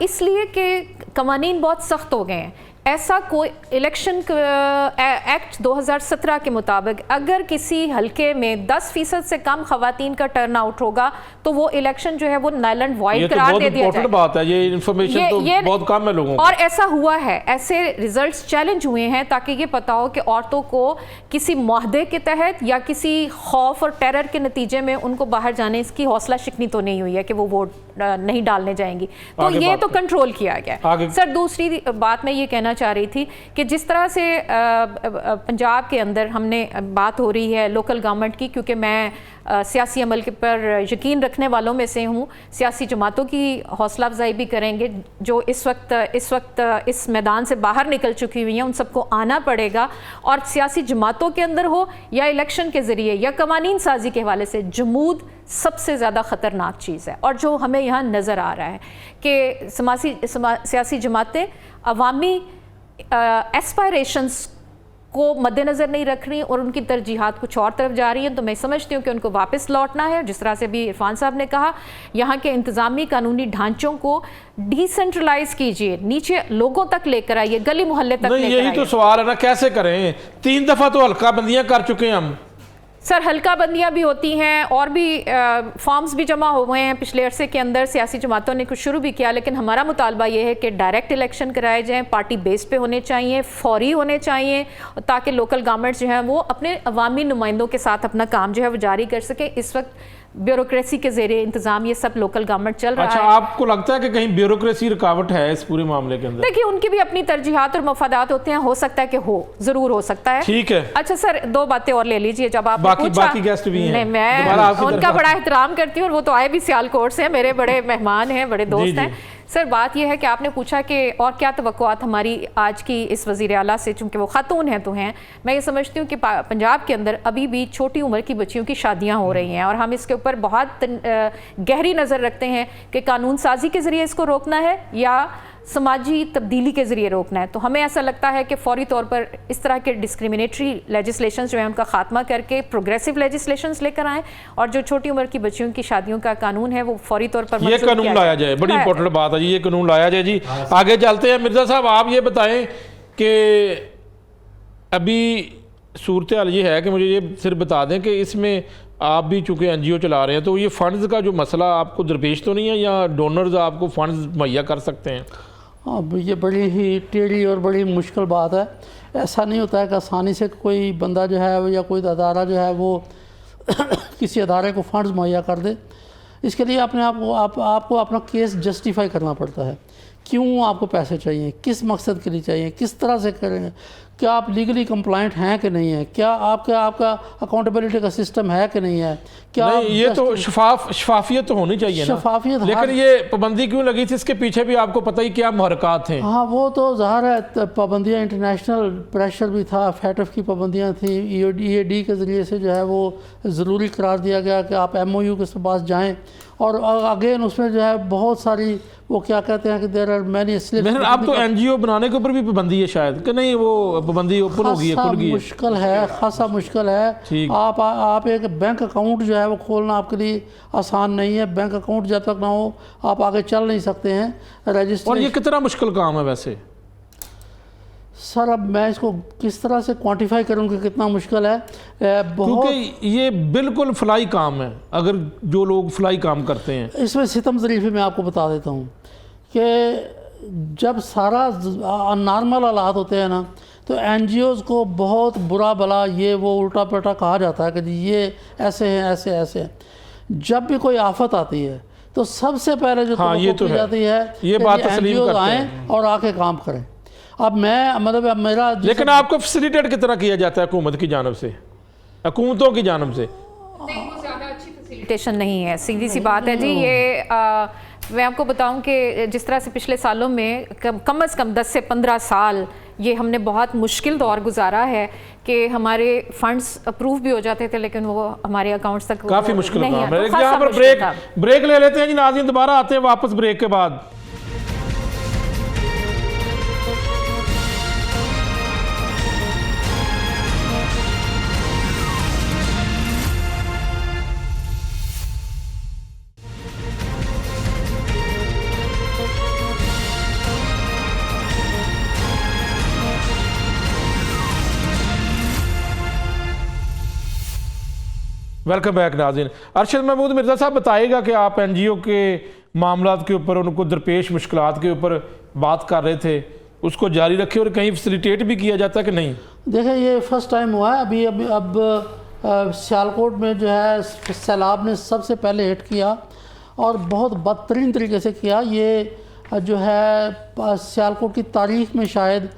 [SPEAKER 4] इसलिए कि कवानीन बहुत सख्त हो गए हैं। ऐसा कोई इलेक्शन एक्ट 2017 के मुताबिक अगर किसी हलके में 10% से कम खवातीन का टर्न आउट होगा तो वो इलेक्शन जो है वो नल एंड वॉइड करार दे दिया जाएगा।
[SPEAKER 1] बात है, ये इन्फॉर्मेशन तो बहुत कम है लोगों को।
[SPEAKER 4] और ऐसा हुआ है, ऐसे रिजल्ट्स चैलेंज हुए हैं ताकि ये पता हो कि औरतों को किसी मुआहदे के तहत या किसी खौफ और टेरर के नतीजे में उनको बाहर जाने की हौसला शिकनी तो नहीं हुई है कि वो वोट नहीं डालने जाएंगी, तो ये तो कंट्रोल किया गया। सर दूसरी बात मैं ये कहना चाह रही थी कि जिस तरह से पंजाब के अंदर हमने बात हो रही है लोकल गवर्नमेंट की, क्योंकि मैं सियासी अमल के पर यकीन रखने वालों में से हूँ, सियासी जमातों की हौसला अफजाई भी करेंगे जो इस वक्त इस मैदान से बाहर निकल चुकी हुई हैं, उन सबको आना पड़ेगा। और सियासी जमातों के अंदर हो या इलेक्शन के ज़रिए या कवानीन साजी के हवाले से जमूद सबसे ज़्यादा ख़तरनाक चीज़ है। और जो हमें यहाँ नज़र आ रहा है कि सियासी जमातें अवामी एस्पायरेशंस को मद्देनज़र नहीं रख रही और उनकी तरजीहात कुछ और तरफ जा रही हैं, तो मैं समझती हूँ कि उनको वापस लौटना है। जिस तरह से भी इरफान साहब ने कहा, यहाँ के इंतज़ामी कानूनी ढांचों को डिसेंट्रलाइज कीजिए, नीचे लोगों तक लेकर आइए, गली मोहल्ले तक लेकर आइए।
[SPEAKER 1] यही तो सवाल है ना, कैसे करें? 3 दफ़ा तो हल्का बंदियाँ कर चुके हैं हम।
[SPEAKER 4] सर हल्का बंदियाँ भी होती हैं और भी फॉर्म्स भी जमा हुए हैं पिछले अरसे के अंदर, सियासी जमातों ने कुछ शुरू भी किया, लेकिन हमारा मुतालबा ये है कि डायरेक्ट इलेक्शन कराए जाएं, पार्टी बेस पे होने चाहिए, फौरी होने चाहिए, ताकि लोकल गवर्नमेंट जो है वो अपने अवामी नुमाइंदों के साथ अपना काम जो है वो जारी कर सके। इस वक्त ब्यूरोक्रेसी के ज़रिए इंतजाम ये सब लोकल गवर्नमेंट चल रहा है।
[SPEAKER 1] अच्छा, आपको लगता है कि कहीं ब्यूरोक्रेसी रुकावट है इस पूरे मामले के अंदर?
[SPEAKER 4] देखिए उनकी भी अपनी तरजीहात और मफादात होते हैं, हो सकता है कि ज़रूर हो सकता है।
[SPEAKER 1] ठीक है।
[SPEAKER 4] अच्छा सर, 2 बातें और ले लीजिए। जब आप
[SPEAKER 1] बाकी गेस्ट भी हैं,
[SPEAKER 4] मैं उनका बड़ा एहतराम करती हूँ और वो तो आए भी सियालकोट से हैं, मेरे बड़े मेहमान हैं, बड़े दोस्त हैं। सर बात यह है कि आपने पूछा कि और क्या तवक्कुआत हमारी आज की इस वज़ीर आला से, चूँकि वो खातून हैं तो हैं। मैं ये समझती हूँ कि पंजाब के अंदर अभी भी छोटी उम्र की बच्चियों की शादियाँ हो रही हैं और हम इसके ऊपर बहुत गहरी नज़र रखते हैं कि कानून साजी के ज़रिए इसको रोकना है या समाजी तब्दीली के ज़रिए रोकना है। तो हमें ऐसा लगता है कि फौरी तौर पर इस तरह के डिस्क्रिमिनेटरी लेजिस्लेशंस जो है उनका खात्मा करके प्रोग्रेसिव लेजिस्लेशंस लेकर आएँ और जो छोटी उम्र की बच्चियों की शादियों का कानून है वो फौरी तौर पर
[SPEAKER 1] ये कानून लाया जाए। बड़ी इंपॉर्टेंट बात है जी, ये कानून लाया जाए जी। आगे चलते हैं। मिर्ज़ा साहब आप ये बताएं कि अभी सूरत हाल ये है कि मुझे ये सिर्फ बता दें कि इसमें आप भी चूँकि NGO चला रहे हैं, तो ये फ़ंड्स का जो मसला आपको दरपेश तो नहीं है या डोनर्स आपको फ़ंड्स मुहैया कर सकते हैं?
[SPEAKER 3] अब ये बड़ी ही टेढ़ी और बड़ी मुश्किल बात है। ऐसा नहीं होता है कि आसानी से कोई बंदा जो है या कोई अदारा जो है वो किसी अदारे को फंड्स मुहैया कर दे। इसके लिए अपने आपको अपना केस जस्टिफाई करना पड़ता है, क्यों आपको पैसे चाहिए, किस मकसद के लिए चाहिए, किस तरह से करेंगे, क्या आप लीगली कंप्लाइंट हैं कि नहीं है, क्या आपका अकाउंटेबिलिटी का सिस्टम है कि नहीं है, क्या
[SPEAKER 1] नहीं, ये तो शफाफियत तो होनी चाहिए ना।
[SPEAKER 3] शफाफियत,
[SPEAKER 1] लेकिन ये पाबंदी क्यों लगी थी, इसके पीछे भी आपको पता ही क्या मुहरकात थे।
[SPEAKER 3] हाँ वो तो ज़ाहिर है, पाबंदियाँ इंटरनेशनल प्रेशर भी था, FATF की पाबंदियाँ थी, EAD के ज़रिए से जो है वो ज़रूरी करार दिया गया कि आप MOU के पास जाएँ। और अगेन उसमें जो है बहुत सारी वो क्या कहते हैं कि देयर आर मैनी स्लिप्स।
[SPEAKER 1] अब तो NGO बनाने के ऊपर भी पाबंदी है शायद, कि नहीं वो पाबंदी ऊपर होगी है, खुल गई है।
[SPEAKER 3] मुश्किल है, खासा मुश्किल है। आप एक बैंक अकाउंट जो है वो खोलना आपके लिए आसान नहीं है। बैंक अकाउंट जब तक ना हो आप आगे चल नहीं सकते हैं। रजिस्ट्रेशन,
[SPEAKER 1] और ये कितना मुश्किल काम है वैसे?
[SPEAKER 3] सर अब मैं इसको किस तरह से क्वांटिफाई करूँ कि कितना मुश्किल है।
[SPEAKER 1] क्योंकि ये बिल्कुल फ्लाई काम है, अगर जो लोग फ्लाई काम करते हैं।
[SPEAKER 3] इसमें सितम ज़रीफ़ी मैं आपको बता देता हूँ कि जब सारा नॉर्मल हालात होते हैं ना, तो NGOs को बहुत बुरा भला ये वो उल्टा पलटा कहा जाता है कि जी ये ऐसे हैं, ऐसे हैं। जब भी कोई आफत आती है तो सबसे पहले जो
[SPEAKER 1] ये तो
[SPEAKER 3] की जाती है
[SPEAKER 1] ये बात तस्लीम
[SPEAKER 3] NGOs
[SPEAKER 1] करते
[SPEAKER 3] आएँ
[SPEAKER 1] हैं
[SPEAKER 3] और आके काम करें। अब मैं मतलब अब मेरा,
[SPEAKER 1] लेकिन आपको फैसिलिटेट कितना किया जाता है हुकूमत की जानब से, हुकूमतों की जानब से?
[SPEAKER 4] नहीं, वो ज़्यादा अच्छी फैसिलिटेशन नहीं है, सीधी सी बात है जी। ये मैं आपको बताऊं कि जिस तरह से पिछले सालों में कम से कम 10 से 15 साल ये हमने बहुत मुश्किल दौर गुजारा है कि हमारे फंड्स अप्रूव भी हो जाते थे लेकिन वो हमारे अकाउंट्स तक
[SPEAKER 1] काफ़ी मुश्किल काम है।
[SPEAKER 4] तो
[SPEAKER 1] यहाँ पर ब्रेक ले लेते हैं जी नाज़रीन, दोबारा आते हैं वापस ब्रेक के बाद। वेलकम बैक नाज़रीन। अरशद महमूद मिर्ज़ा साहब बताइएगा कि आप NGO के मामलात के ऊपर, उनको दरपेश मुश्किलात के ऊपर बात कर रहे थे, उसको जारी रखे और कहीं फैसिलिटेट भी किया जाता है कि नहीं?
[SPEAKER 3] देखें, ये फर्स्ट टाइम हुआ है। अब सियालकोट में जो है सैलाब ने सबसे पहले हिट किया और बहुत बदतरीन तरीके से किया। ये जो है सियालकोट की तारीख़ में शायद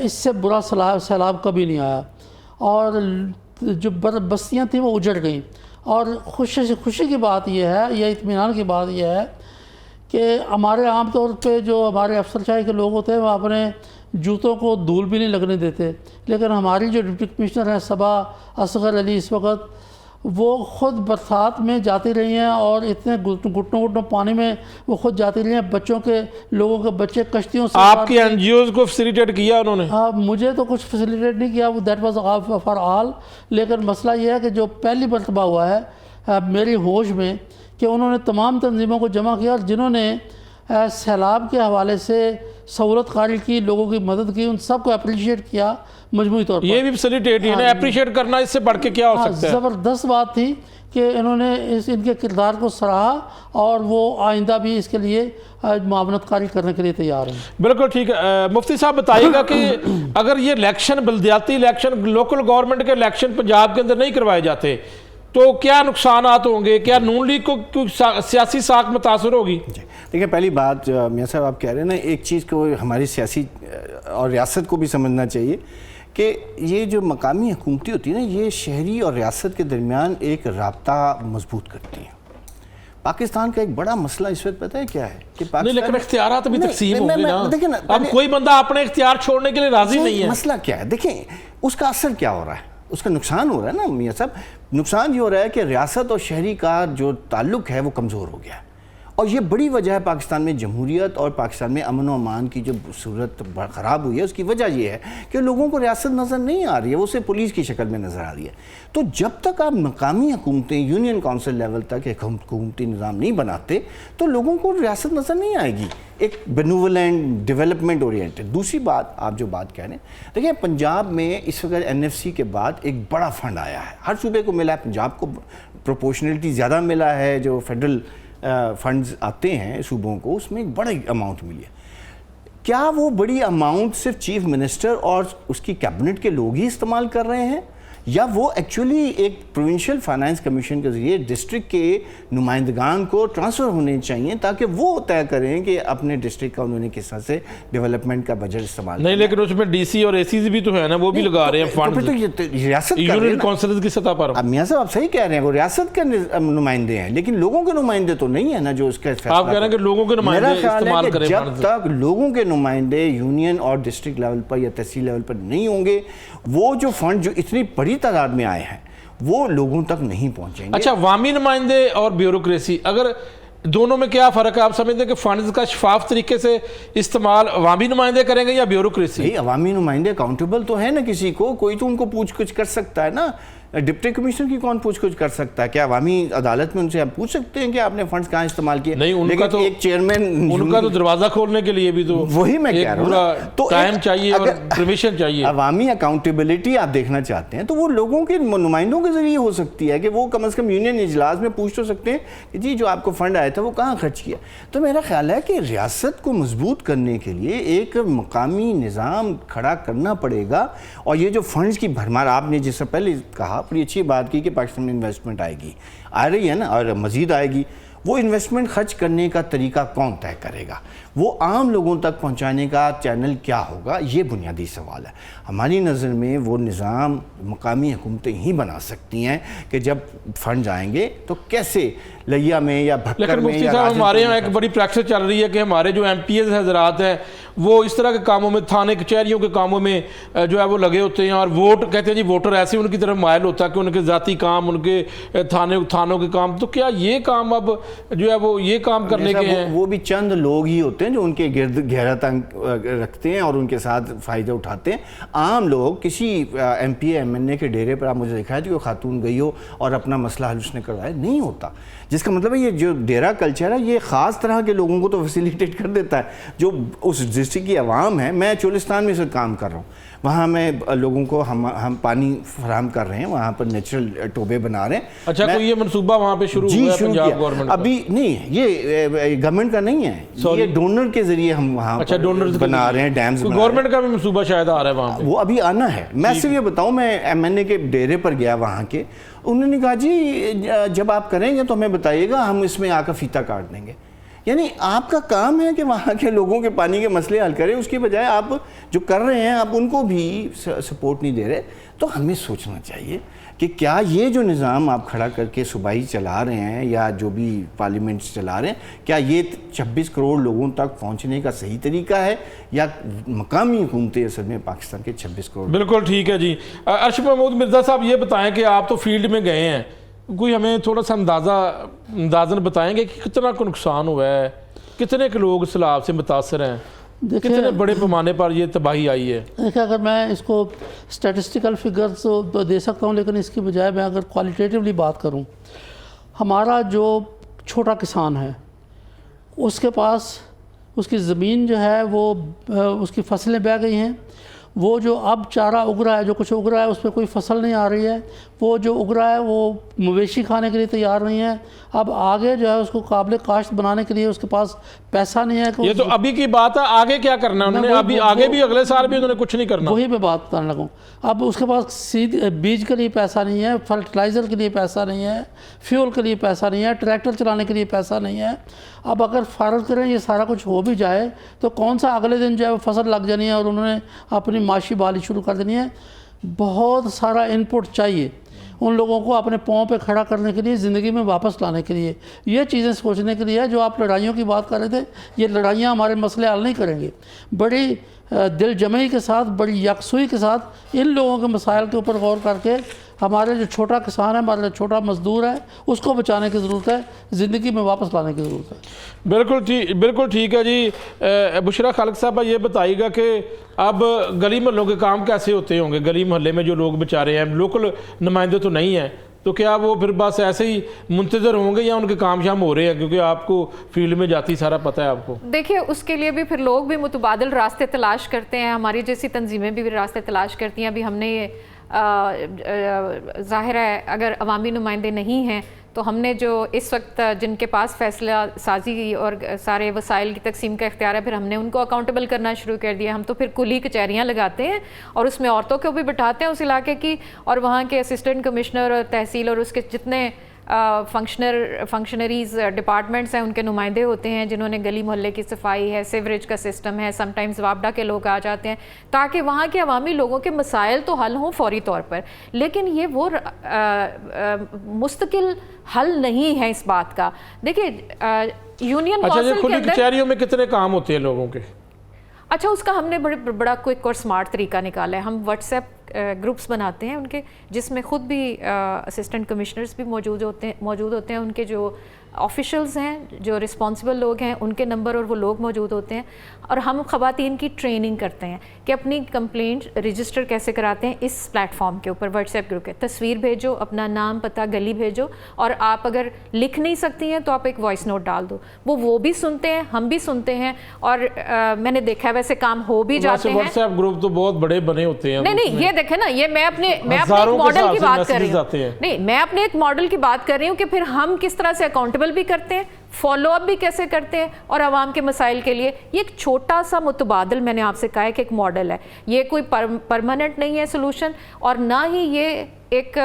[SPEAKER 3] इससे बुरा सैलाब कभी नहीं आया और जो बस्तियाँ थी वो उजड़ गई। और खुशी की बात यह है, या इत्मीनान की बात यह है कि हमारे आम तौर पे जो हमारे अफसरशाही के लोग होते हैं वो अपने जूतों को धूल भी नहीं लगने देते, लेकिन हमारी जो डिप्टी कमिश्नर हैं सबा असगर अली इस वक्त वो ख़ुद बरसात में जाती रही हैं और इतने घुटनों पानी में वो खुद जाती रही हैं। बच्चों के लोगों के बच्चे कश्तियों से
[SPEAKER 1] आपके NGOs को फैसिलिटेट किया उन्होंने?
[SPEAKER 3] हाँ, मुझे तो कुछ फैसिलिटेट नहीं किया, वो दैट वाज फॉर ऑल। लेकिन मसला ये है कि जो पहली मरतबा हुआ है मेरी होश में कि उन्होंने तमाम तंजीमों को जमा किया और जिन्होंने सैलाब के हवाले से सहूलत कारी की, लोगों की मदद की, उन सबको अप्रिशिएट किया मजमूई तौर पर।
[SPEAKER 1] ये भी फैसिलिटेट ही है, अप्रिशिएट करना, इससे बढ़ के क्या हो सकता है?
[SPEAKER 3] ज़बरदस्त बात थी कि इन्होंने इनके किरदार को सराहा और वो आइंदा भी इसके लिए मामनत कारी करने के लिए तैयार हैं।
[SPEAKER 1] बिल्कुल ठीक है। मुफ्ती साहब बताइएगा कि अगर ये इलेक्शन, बल्दियाती इलेक्शन, लोकल गवर्नमेंट के इलेक्शन पंजाब के अंदर नहीं करवाए जाते तो क्या नुकसानात होंगे? क्या नून लीग को सियासी साख मुतासर होगी?
[SPEAKER 2] देखिए, पहली बात मियाँ साहब आप कह रहे हैं ना, एक चीज़ को हमारी सियासी और रियासत को भी समझना चाहिए कि ये जो मकामी हुकूमती होती है ना, ये शहरी और रियासत के दरमियान एक राब्ता मजबूत करती हैं। पाकिस्तान का एक बड़ा मसला इस वक्त पता है क्या है कि
[SPEAKER 1] नहीं, लेकिन इख्तियारात भी तकसीम होंगे ना।
[SPEAKER 2] देखिए ना,
[SPEAKER 1] अब कोई बंदा अपने इख्तियार छोड़ने के लिए राजी नहीं है।
[SPEAKER 2] मसला क्या है, देखें उसका असर क्या हो रहा है, उसका नुकसान हो रहा है ना मियाँ साहब। नुकसान ये हो रहा है कि रियासत और शहरी का जो ताल्लुक है वो कमज़ोर हो गया है और ये बड़ी वजह है पाकिस्तान में जमहूरियत और पाकिस्तान में अमन व अमान की जो सूरत ख़राब हुई है। उसकी वजह यह है कि लोगों को रियासत नज़र नहीं आ रही है, वो सिर्फ पुलिस की शक्ल में नज़र आ रही है। तो जब तक आप मकामी हुकूमतें यूनियन काउंसिल लेवल तक एक हुकूमती निज़ाम नहीं बनाते तो लोगों को रियासत नज़र नहीं आएगी, एक बेनूवलेंट डेवलपमेंट ओरिएंटेड। दूसरी बात, आप जो बात कह रहे हैं, देखिए पंजाब में इस वक्त NFC के बाद एक बड़ा फंड आया है, हर सूबे को मिला है, पंजाब को प्रोपोर्शनलिटी ज़्यादा मिला है। जो फेडरल फंड्स आते हैं सूबों को, उसमें एक बड़ी अमाउंट मिली है। क्या वो बड़ी अमाउंट सिर्फ चीफ मिनिस्टर और उसकी कैबिनेट के लोग ही इस्तेमाल कर रहे हैं या वो एक्चुअली एक प्रोविंशियल फाइनेंस कमीशन के ज़रिए डिस्ट्रिक्ट के नुमाइंदगान को ट्रांसफ़र होने चाहिए ताकि वो तय करें कि अपने डिस्ट्रिक्ट का उन्होंने किस तरह से डेवलपमेंट का बजट इस्तेमाल
[SPEAKER 1] नहीं, लेकिन उसमें DC और ACs भी तो है ना, वो भी लगा रहे हैं फंड।
[SPEAKER 2] तो ये रियासत
[SPEAKER 1] यूनियन काउंसिल की सतह पर।
[SPEAKER 2] अब मियाँ साहब आप सही कह रहे हैं, वो रियासत के नुमाइंदे हैं लेकिन लोगों के नुमाइंदे तो नहीं है ना जो उसका फैसला।
[SPEAKER 1] आप कह रहे हैं कि लोगों के नुमाइंदे इस्तेमाल करें।
[SPEAKER 2] जब तक लोगों के नुमाइंदे यूनियन और डिस्ट्रिक्ट लेवल पर या तहसील लेवल पर नहीं होंगे, वो जो फंड जो इतनी बड़ी तादाद में आए हैं वो लोगों तक नहीं पहुंचेंगे।
[SPEAKER 1] अच्छा, अवामी नुमाइंदे और ब्यूरोक्रेसी, अगर दोनों में क्या फ़र्क है? आप समझते हैं कि फंड्स का शफाफ तरीके से इस्तेमाल अवामी नुमाइंदे करेंगे या ब्यूरोक्रेसी?
[SPEAKER 2] अवामी नुमाइंदे अकाउंटेबल तो है ना, किसी को कोई तो उनको पूछ कुछ कर सकता है ना। डिप्टी कमिश्नर की कौन पूछ कुछ कर सकता है? क्या अवामी अदालत में उनसे आप पूछ सकते हैं कि आपने फंड्स कहाँ इस्तेमाल किए?
[SPEAKER 1] नहीं, उनका तो
[SPEAKER 2] एक चेयरमैन,
[SPEAKER 1] उनका तो दरवाजा खोलने के लिए भी तो
[SPEAKER 2] वही मैं कह रहा हूँ,
[SPEAKER 1] तो टाइम चाहिए और परमिशन चाहिए।
[SPEAKER 2] अवामी अकाउंटेबिलिटी आप देखना चाहते हैं तो वो लोगों के नुमाइंदों के जरिए हो सकती है कि वो कम से कम यूनियन इजलास में पूछ तो सकते हैं कि जी जो आपको फंड आया था वो कहाँ खर्च किया। तो मेरा ख्याल है कि रियासत को मजबूत करने के लिए एक मकामी निज़ाम खड़ा करना पड़ेगा और ये जो फंड्स की भरमार, आपने जिससे पहले कहा, बड़ी अच्छी बात की कि पाकिस्तान में इन्वेस्टमेंट आएगी, आ रही है ना और मज़ीद आएगी। वो इन्वेस्टमेंट खर्च करने का तरीका कौन तय करेगा? वो आम लोगों तक पहुंचाने का चैनल क्या होगा? ये बुनियादी सवाल है। हमारी नज़र में वो निज़ाम मकामी हुकूमतें ही बना सकती हैं कि जब फंड आएंगे तो कैसे लिया में या भक्कर में या
[SPEAKER 1] हमारे यहाँ एक बड़ी प्रैक्टिस चल रही है कि हमारे जो MPs हजरात हैं वो इस तरह के कामों में, थाने कचहरियों के कामों में जो है वो लगे होते हैं और वोट कहते हैं जी वोटर ऐसे उनकी तरफ मायल होता है कि उनके ज़ाती काम, उनके थानों के काम। तो क्या ये काम अब जो है वो ये काम करने के हैं?
[SPEAKER 2] वो भी चंद लोग ही होते हैं जो उनके गिर्द गहरा तंग रखते हैं और उनके साथ फ़ायदे उठाते हैं। आम लोग किसी MP MNA के डेरे पर आप मुझे दिखाया कि वो खातून गई हो और अपना मसला हल उसने करवाया, नहीं होता। जिसका मतलब है ये जो डेरा कल्चर है ये ख़ास तरह के लोगों को तो फैसिलिटेट कर देता है जो उस डिस्ट्रिक्ट की आवाम है। मैं चोलिस्तान में से काम कर रहा हूँ, वहाँ में लोगों को हम पानी फराहम कर रहे हैं, वहाँ पर नेचुरल टोबे बना रहे हैं।
[SPEAKER 1] अच्छा, कोई ये मनसूबा वहाँ पे शुरू हुआ है पंजाब गवर्नमेंट?
[SPEAKER 2] अभी नहीं, ये गवर्नमेंट का नहीं है, ये डोनर के जरिए हम वहाँ
[SPEAKER 1] डोनर
[SPEAKER 2] बना रहे हैं, डैम्स।
[SPEAKER 1] गवर्नमेंट का भी मनसूबा शायद आ रहा है वहाँ पे,
[SPEAKER 2] वो अभी आना है। मैं सिर्फ ये बताऊँ, मैं MNA के डेरे पर गया वहाँ के, उन्होंने कहा जी जब आप करेंगे तो हमें बताइएगा, हम इसमें आकर फीता काट देंगे। यानी आपका काम है कि वहाँ के लोगों के पानी के मसले हल करें, उसके बजाय आप जो कर रहे हैं आप उनको भी सपोर्ट नहीं दे रहे। तो हमें सोचना चाहिए कि क्या ये जो निज़ाम आप खड़ा करके सूबाई चला रहे हैं या जो भी पार्लियामेंट्स चला रहे हैं, क्या ये 26 करोड़ लोगों तक पहुँचने का सही तरीका है, या मकामी हुकूमतें असल में पाकिस्तान के 26 करोड़?
[SPEAKER 1] बिल्कुल ठीक है जी। अरशद महमूद मिर्ज़ा साहब, ये बताएं कि आप तो फील्ड में गए हैं, कोई हमें थोड़ा सा अंदाज़न बताएंगे कि कितना को नुकसान हुआ है, कितने के लोग सैलाब से मुतासर हैं, कितने बड़े पैमाने पर ये तबाही आई है?
[SPEAKER 3] देखिए, अगर मैं इसको स्टैटिस्टिकल फिगर्स तो दे सकता हूँ, लेकिन इसकी बजाय मैं अगर क्वालिटेटिवली बात करूँ, हमारा जो छोटा किसान है उसके पास उसकी ज़मीन जो है वो उसकी फसलें बह गई हैं, वो जो अब चारा उग रहा है, जो कुछ उग रहा है उस पर कोई फसल नहीं आ रही है, वो जो उग रहा है वो मवेशी खाने के लिए तैयार नहीं है। अब आगे जो है उसको काबिल काश्त बनाने के लिए उसके पास पैसा नहीं है कि
[SPEAKER 1] ये तो अभी की बात है, आगे क्या करना है उन्होंने? अभी आगे भी अगले साल भी उन्होंने कुछ नहीं करना।
[SPEAKER 3] वही मैं बात बताने लगूँ। अब उसके पास सीधे बीज के लिए पैसा नहीं है, फर्टिलाइज़र के लिए पैसा नहीं है, फ्यूल के लिए पैसा नहीं है, ट्रैक्टर चलाने के लिए पैसा नहीं है। अब अगर फ़र्ज़ करें ये सारा कुछ हो भी जाए तो कौन सा अगले दिन जो है वो फसल लग जानी है और उन्होंने अपनी माशी बाली शुरू कर देनी है। बहुत सारा इनपुट चाहिए उन लोगों को अपने पाँव पे खड़ा करने के लिए, ज़िंदगी में वापस लाने के लिए। ये चीज़ें सोचने के लिए है। जो आप लड़ाइयों की बात कर रहे थे, ये लड़ाइयाँ हमारे मसले हल नहीं करेंगे। बड़ी दिल जमई के साथ, बड़ी यकसुई के साथ इन लोगों के मसाइल के ऊपर गौर करके हमारे जो छोटा किसान है, हमारा जो छोटा मजदूर है, उसको बचाने की ज़रूरत है, ज़िंदगी में वापस लाने की ज़रूरत है।
[SPEAKER 1] बिल्कुल ठीक है जी। बुशरा खालिक साहब, ये बताइएगा कि अब गली मोहल्लों के काम कैसे होते होंगे? गली मोहल्ले में जो लोग बेचारे हैं, लोकल नुमाइंदे तो नहीं हैं, तो क्या वो फिर बस ऐसे ही मुंतज़र होंगे या उनके काम शाम हो रहे हैं? क्योंकि आपको फील्ड में जाती सारा पता है आपको।
[SPEAKER 4] देखिए, उसके लिए भी फिर लोग भी मुतबादिल रास्ते तलाश करते हैं, हमारी जैसी तंजीमें भी रास्ते तलाश करती हैं। अभी हमने ये ज़ाहिर है अगर अवामी नुमाइंदे नहीं हैं तो हमने जो इस वक्त जिनके पास फैसला साजी और सारे वसाइल की तकसीम का इख्तियार है, फिर हमने उनको अकाउंटेबल करना शुरू कर दिया। हम तो फिर कुली कचहरियाँ लगाते हैं और उसमें औरतों को भी बिठाते हैं उस इलाके की, और वहाँ के असिस्टेंट कमिश्नर और तहसील और उसके जितने फंक्शनरीज़ डिपार्टमेंट्स हैं उनके नुमाइंदे होते हैं, जिन्होंने गली मोहल्ले की सफाई है, सीवरेज का सिस्टम है, समटाइम्स वापडा के लोग आ जाते हैं, ताकि वहाँ के अवामी लोगों के मसाइल तो हल हों फौरी तौर पर। लेकिन ये वो मुस्तकिल हल नहीं है इस बात का। देखिए, यूनियन
[SPEAKER 1] काउंसिल के अंदर कचहरियों में कितने काम होते हैं लोगों के?
[SPEAKER 4] अच्छा, उसका हमने बड़ा क्विक और स्मार्ट तरीका निकाला है। हम व्हाट्सएप ग्रुप्स बनाते हैं उनके, जिसमें ख़ुद भी असिस्टेंट कमिश्नर्स भी मौजूद होते हैं, उनके जो ऑफिशल्स हैं, जो रिस्पॉन्सिबल लोग हैं, उनके नंबर और वो लोग मौजूद होते हैं। और हम ख़वातीन की ट्रेनिंग करते हैं कि अपनी कंप्लेंट रजिस्टर कैसे कराते हैं इस प्लेटफॉर्म के ऊपर, व्हाट्सएप ग्रुप के। तस्वीर भेजो, अपना नाम पता गली भेजो, और आप अगर लिख नहीं सकती हैं तो आप एक वॉइस नोट डाल दो। वो भी सुनते हैं, हम भी सुनते हैं, और मैंने देखा है वैसे काम हो भी जाते हैं।
[SPEAKER 1] व्हाट्सएप ग्रुप तो बहुत बड़े बने होते हैं।
[SPEAKER 4] नहीं, ये देखे ना, ये मैं अपने एक मॉडल की बात कर रही हूँ। नहीं, मैं अपने एक मॉडल की बात कर रही हूँ कि फिर हम किस तरह से अकाउंटेबल भी करते हैं, फॉलो अप भी कैसे करते हैं, और आवाम के मसाइल के लिए ये एक छोटा सा मुतबादिल, मैंने आपसे कहा है कि एक मॉडल है। ये कोई परमानेंट नहीं है सोल्यूशन, और ना ही ये एक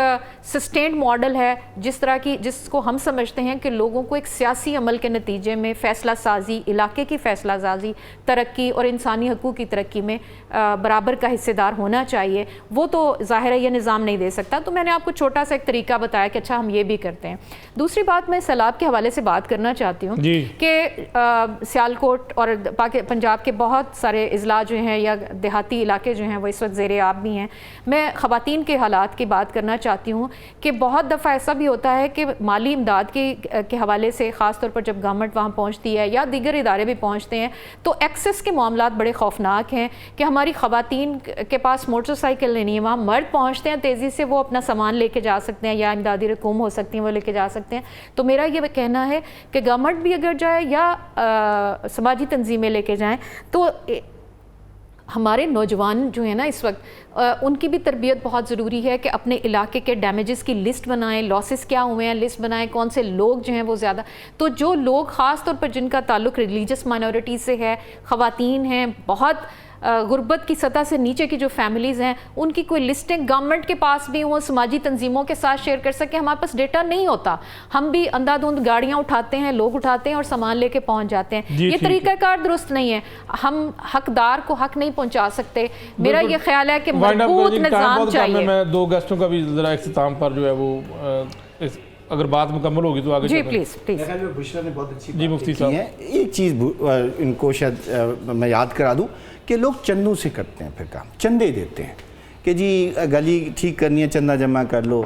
[SPEAKER 4] सस्टेन्ड मॉडल है जिसको हम समझते हैं कि लोगों को एक सियासी अमल के नतीजे में फ़ैसला साजी, इलाके की फ़ैसला साजी, तरक्की और इंसानी हकूक़ की तरक्की में बराबर का हिस्सेदार होना चाहिए। वो तो ज़ाहिर है ये निज़ाम नहीं दे सकता। तो मैंने आपको छोटा सा एक तरीका बताया कि अच्छा हम ये भी करते हैं। दूसरी बात, मैं सैलाब के हवाले से बात करना चाहती हूँ कि सियालकोट और पंजाब के बहुत सारे अजला जो हैं या देहाती इलाके जो हैं वो इस वक्त ज़ेरे आब भी हैं। मैं ख़वातीन के हालात की बात करना चाहती हूँ कि बहुत दफ़ा ऐसा भी होता है कि माली इमदाद के हवाले से, ख़ास तौर पर जब गवर्नमेंट वहाँ पहुँचती है या दीगर इदारे भी पहुँचते हैं, तो एक्सेस के मामलात बड़े खौफनाक हैं कि हमारी ख़वातीन के पास मोटरसाइकिल नहीं है, वहाँ मर्द पहुँचते हैं तेज़ी से, वो अपना सामान लेके जा सकते हैं या इमदादी रकूम हो सकती हैं वो लेके जा सकते हैं। तो मेरा ये कहना है कि गवर्नमेंट भी अगर जाए या समाजी तंजीमें लेके जाएँ तो हमारे नौजवान जो है ना इस वक्त उनकी भी तरबियत बहुत ज़रूरी है कि अपने इलाके के डैमेजेस की लिस्ट बनाएं, लॉसेस क्या हुए हैं लिस्ट बनाएं, कौन से लोग जो हैं वो ज़्यादा, तो जो लोग ख़ास तौर पर जिनका ताल्लुक़ रिलीजियस माइनॉरिटी से है, ख़वातीन हैं, बहुत गुर्बत की सतह से नीचे की जो फैमिलीज़ हैं, उनकी कोई लिस्टिंग गवर्नमेंट के पास भी हो, समाजी तंजीमों के साथ शेयर कर सकें। हमारे पास डेटा नहीं होता, हम भी अंधाधुंध गाड़ियाँ उठाते हैं, लोग उठाते हैं और सामान लेके पहुँच जाते हैं। ये तरीक़ाकार दुरुस्त नहीं है, हम हकदार को हक नहीं पहुँचा सकते। मेरा ये ख्याल है कि मजबूत निज़ाम चाहिए।
[SPEAKER 1] मैं 2 गेस्टों का भी ज़रा इख्तिताम पर जो है वो अगर बात मुकम्मल होगी तो आगे
[SPEAKER 4] जी प्लीज़ प्लीज़।
[SPEAKER 2] बुशरा ने बहुत अच्छी
[SPEAKER 1] जी मुफ्ती साहब
[SPEAKER 2] है। एक चीज़ इनको शायद मैं याद करा दूं कि लोग चंदों से करते हैं, फिर काम चंदे देते हैं कि जी गली ठीक करनी है, चंदा जमा कर लो,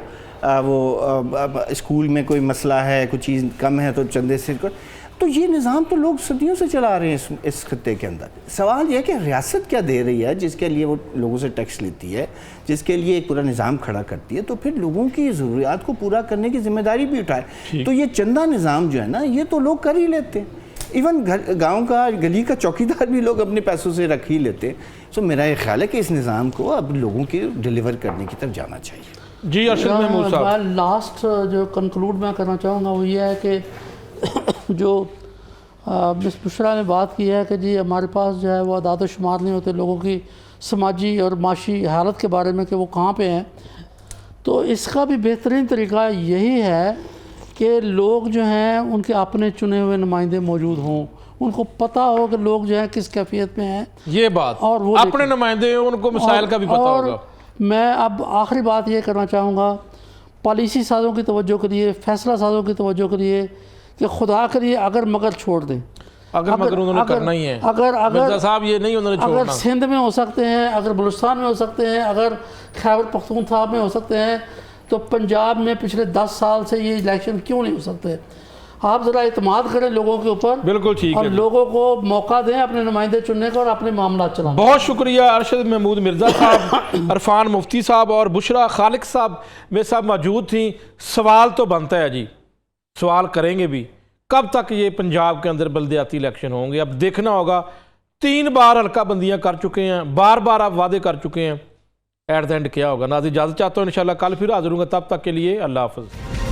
[SPEAKER 2] स्कूल में कोई मसला है, कोई चीज़ कम है तो चंदे से कर। तो ये निज़ाम तो लोग सदियों से चला रहे हैं इस खत्ते के अंदर। सवाल यह है कि रियासत क्या दे रही है जिसके लिए वो लोगों से टैक्स लेती है, जिसके लिए एक पूरा निज़ाम खड़ा करती है, तो फिर लोगों की ज़रूरियात को पूरा करने की जिम्मेदारी भी उठाए। तो ये चंदा निज़ाम जो है ना, ये तो लोग कर ही लेते हैं। इवन गांव का गली का चौकीदार भी लोग अपने पैसों से रख ही लेते हैं। सो मेरा ये ख्याल है कि इस निज़ाम को अब लोगों के डिलीवर करने की तरफ जाना चाहिए।
[SPEAKER 1] जी अरशद महमूद साहब,
[SPEAKER 3] लास्ट जो कंक्लूड मैं करना चाहूँगा वो ये है कि जो मिस बुशरा ने बात की है कि जी हमारे पास जो है वो अदाद शुमार नहीं होते लोगों की समाजी और माशी हालत के बारे में कि वो कहाँ पे हैं। तो इसका भी बेहतरीन तरीका यही है कि लोग जो हैं उनके अपने चुने हुए नुमाइंदे मौजूद हों, उनको पता हो कि लोग जो हैं किस कैफियत में हैं।
[SPEAKER 1] ये बात
[SPEAKER 3] और वो
[SPEAKER 1] अपने नुमाइंदे उनको मसाइल का भी पता होगा।
[SPEAKER 3] मैं अब आखिरी बात ये करना चाहूँगा, पॉलिसी साज़ों की तवज्जो के लिए, फैसला साज़ों की तवज्जो के लिए कि खुदा के लिए अगर मगर छोड़ दें,
[SPEAKER 1] अगर मगर उन्होंने करना ही है।
[SPEAKER 3] अगर
[SPEAKER 1] मिर्ज़ा साहब ये नहीं उन्होंने छोड़ना।
[SPEAKER 3] अगर सिंध में हो सकते हैं, अगर बलूचिस्तान में हो सकते हैं, अगर खैबर पख्तूनख्वा में हो सकते हैं, तो पंजाब में पिछले 10 साल से ये इलेक्शन क्यों नहीं हो सकते? आप ज़रा इत्माद करें लोगों के ऊपर।
[SPEAKER 1] बिल्कुल ठीक
[SPEAKER 3] और
[SPEAKER 1] है,
[SPEAKER 3] लोगों को मौका दें अपने नुमाइंदे चुनने का और अपने मामला चलाने।
[SPEAKER 1] बहुत शुक्रिया अरशद महमूद मिर्ज़ा साहब, अरफान मुफ्ती साहब और बुशरा खालिक साहब मेरे साथ मौजूद थी। सवाल तो बनता है जी, सवाल करेंगे भी, कब तक ये पंजाब के अंदर बल्दियाती इलेक्शन होंगे? अब देखना होगा। 3 बार हल्का बंदियाँ कर चुके हैं, बार बार आप वादे कर चुके हैं, एट द एंड क्या होगा? नाज़रीन इजाज़त चाहता हूँ, इंशाल्लाह कल फिर हाज़िर होंगे, तब तक के लिए अल्लाह हाफ़िज़।